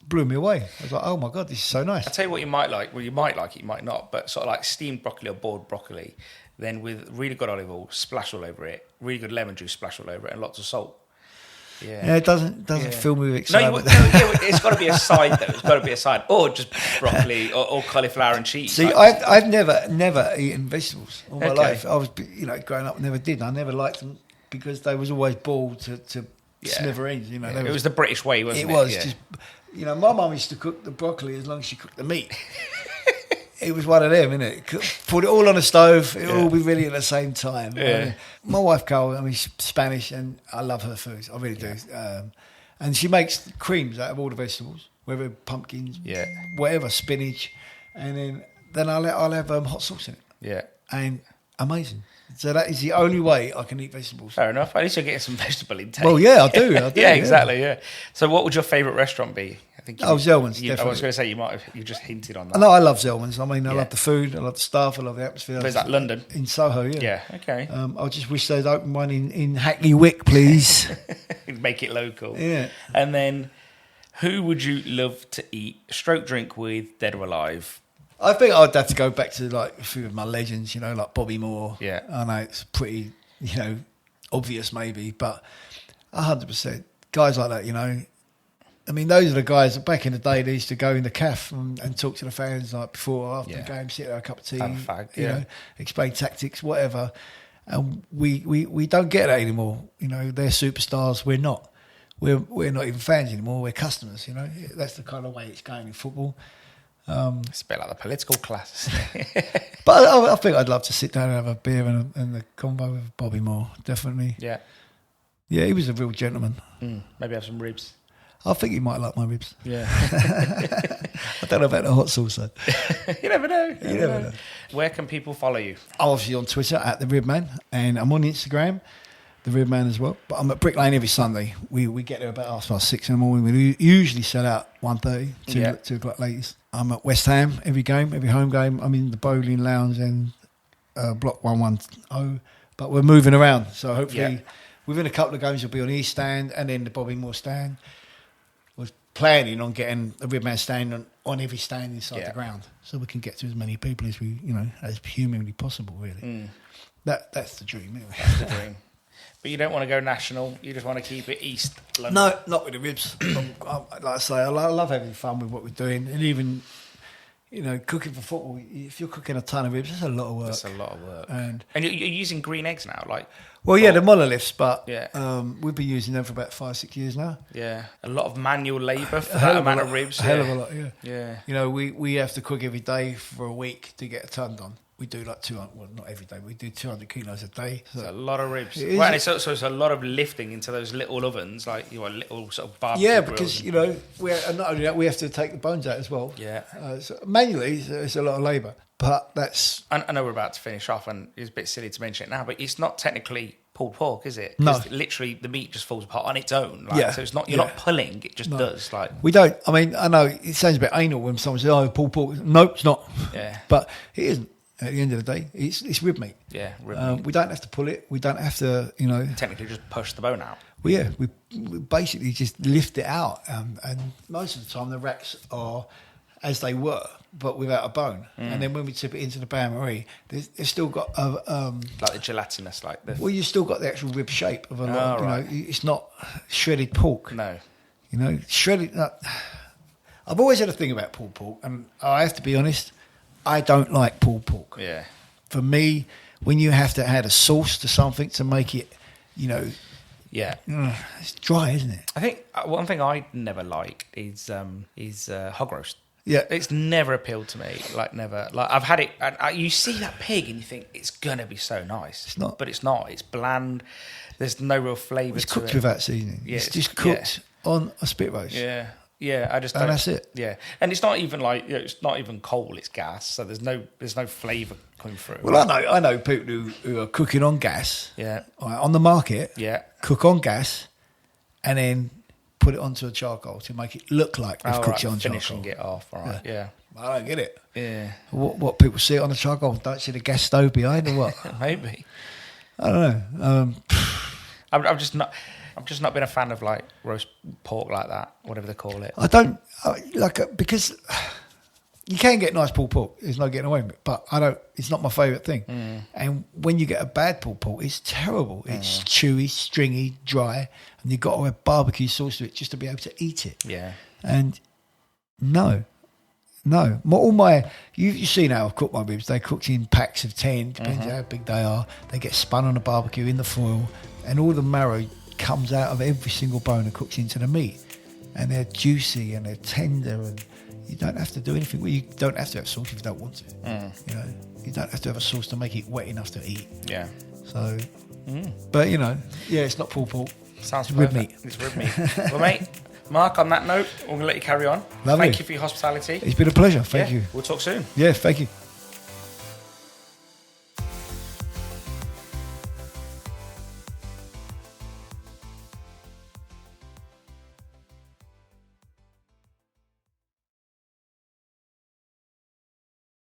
Blew me away. I was like, oh my God, this is so nice. I'll tell you what you might like. Well, you might like it, you might not. But sort of like steamed broccoli or boiled broccoli, then with really good olive oil, splash all over it. Really good lemon juice, splash all over it, and lots of salt. Yeah, it doesn't fill me with excitement. It's got to be a side though. It's got to be a side, or just broccoli or cauliflower and cheese. See, I've never eaten vegetables all my life. I was, growing up, never did. I never liked them because they was always boiled to smithereens. It was the British way, wasn't it? It was just. My mum used to cook the broccoli as long as she cooked the meat. It was one of them, innit? Put it all on the stove, it will all be ready at the same time. Yeah. My wife, Carol, she's Spanish, and I love her food. I really do. And she makes creams out of all the vegetables, whether pumpkins, whatever, spinach, and then I'll have hot sauce in it. Yeah. And amazing. So that is the only way I can eat vegetables. Fair enough. At least you're getting some vegetable intake. Well, yeah, I do. Yeah, exactly. Yeah. So, what would your favourite restaurant be? I think. Zellman's. Definitely. I was going to say you just hinted on that. No, I love Zellman's. I mean, I love the food, I love the staff, I love the atmosphere. Where's that? London? In Soho. Yeah. Yeah. Okay. I just wish they'd open one in Hackney Wick, please. Make it local. Yeah. And then, who would you love to eat, stroke drink with, dead or alive? I think I'd have to go back to like a few of my legends, like Bobby Moore. Yeah. I know it's pretty, obvious maybe, but 100%. Guys like that, I mean, those are the guys that back in the day, they used to go in the cafe and talk to the fans like before or after the game, sit there, a cup of tea, have a fag, explain tactics, whatever. And we don't get that anymore. They're superstars, we're not. We're not even fans anymore, we're customers, That's the kind of way it's going in football. It's a bit like the political class. But I think I'd love to sit down and have a beer and a convo with Bobby Moore, definitely. Yeah. Yeah, he was a real gentleman. Maybe have some ribs. I think he might like my ribs. Yeah. I don't know about the hot sauce, though. You never know. You never know. Where can people follow you? I'm obviously on Twitter at The Ribman, and I'm on Instagram, The Ribman as well. But I'm at Brick Lane every Sunday. We get there about 6:30 in the morning. We usually sell out 1:30, 2 o'clock latest. I'm at West Ham every home game. I'm in the bowling lounge and block 110. But we're moving around, so hopefully within a couple of games we'll be on the East Stand and then the Bobby Moore Stand. We're planning on getting the Ribman Stand on every stand inside the ground, so we can get to as many people as we, as humanly possible. Really, that's the dream. Anyway. That's the dream. But you don't want to go national. You just want to keep it East London. No, not with the ribs. Like I say, I love having fun with what we're doing, and even cooking for football. If you're cooking a ton of ribs, that's a lot of work. That's a lot of work. And you're using green eggs now, like. The monoliths, but we've been using them for about 5-6 years now. Yeah, a lot of manual labour for that of ribs. A hell of a lot. Yeah. We have to cook every day for a week to get a ton done. we do like 200. Well, not every day. We do 200 kilos a day. It's a lot of ribs. It is. Well, and it's a lot of lifting into those little ovens, like little sort of barbecue. Yeah, grills because and- and not only that, we have to take the bones out as well. Yeah. So manually, it's a lot of labour, but that's I know we're about to finish off, and it's a bit silly to mention it now, but it's not technically pulled pork, is it? No. 'Cause literally the meat just falls apart on its own. Like, Yeah. So it's not you're not pulling; it just does. Like we don't. I mean, I know it sounds a bit anal when someone says, "Oh, pulled pork." No, it's not. Yeah. But it isn't. At the end of the day, it's rib meat. Yeah, rib meat. We don't have to pull it. We don't have to, Technically, just push the bone out. Well, we basically just lift it out, and most of the time the racks are as they were, but without a bone. And then when we tip it into the bain marie, they've still got a Like the gelatinous, like the... well, you've still got the actual rib shape of a lot. right. It's not shredded pork. No. Shredded. I've always had a thing about pulled pork, and I have to be honest, I don't like pulled pork. Yeah. For me, when you have to add a sauce to something to make it, Yeah. it's dry, isn't it? I think one thing I never liked is hog roast. Yeah. It's never appealed to me, like never. Like I've had it, and you see that pig, and you think it's gonna be so nice. It's not. But it's not. It's bland. There's no real flavour It's to cooked it. without seasoning. Yeah, it's it's- just cooked on a spit roast. Yeah, yeah. I just And don't, that's it. Yeah, and it's not even like it's not even coal. It's gas. So there's no flavour coming through. Well, I know people who are cooking on gas. Yeah. On the market. Yeah. Cook on gas, and then put it onto a charcoal to make it look like they've cooked it on finishing charcoal. it off. All right. Yeah. I don't get it. Yeah. What people see it on the charcoal, don't see the gas stove behind, or what? Maybe. I don't know. I've just not been a fan of like roast pork like that, whatever they call it. I don't because you can get nice pulled pork. There's no getting away with it, but I don't. It's not my favourite thing. And when you get a bad pulled pork, it's terrible. It's chewy, stringy, dry, and you've got to have barbecue sauce to it just to be able to eat it. Yeah. And no. All my you've seen how I've cooked my ribs. They're cooked in packs of 10, depends how big they are. They get spun on the barbecue in the foil, and all the marrow comes out of every single bone and cooks into the meat. And they're juicy and they're tender, and you don't have to do anything. Well, you don't have to have sauce if you don't want to. You don't have to have a sauce to make it wet enough to eat. Yeah. So, but it's not pulled pork. Sounds rib perfect. meat. It's rib meat. Well, mate, Mark, on that note, we're going to let you carry on. Lovely. Thank you for your hospitality. It's been a pleasure. Thank Yeah, you. We'll talk soon. Yeah, thank you.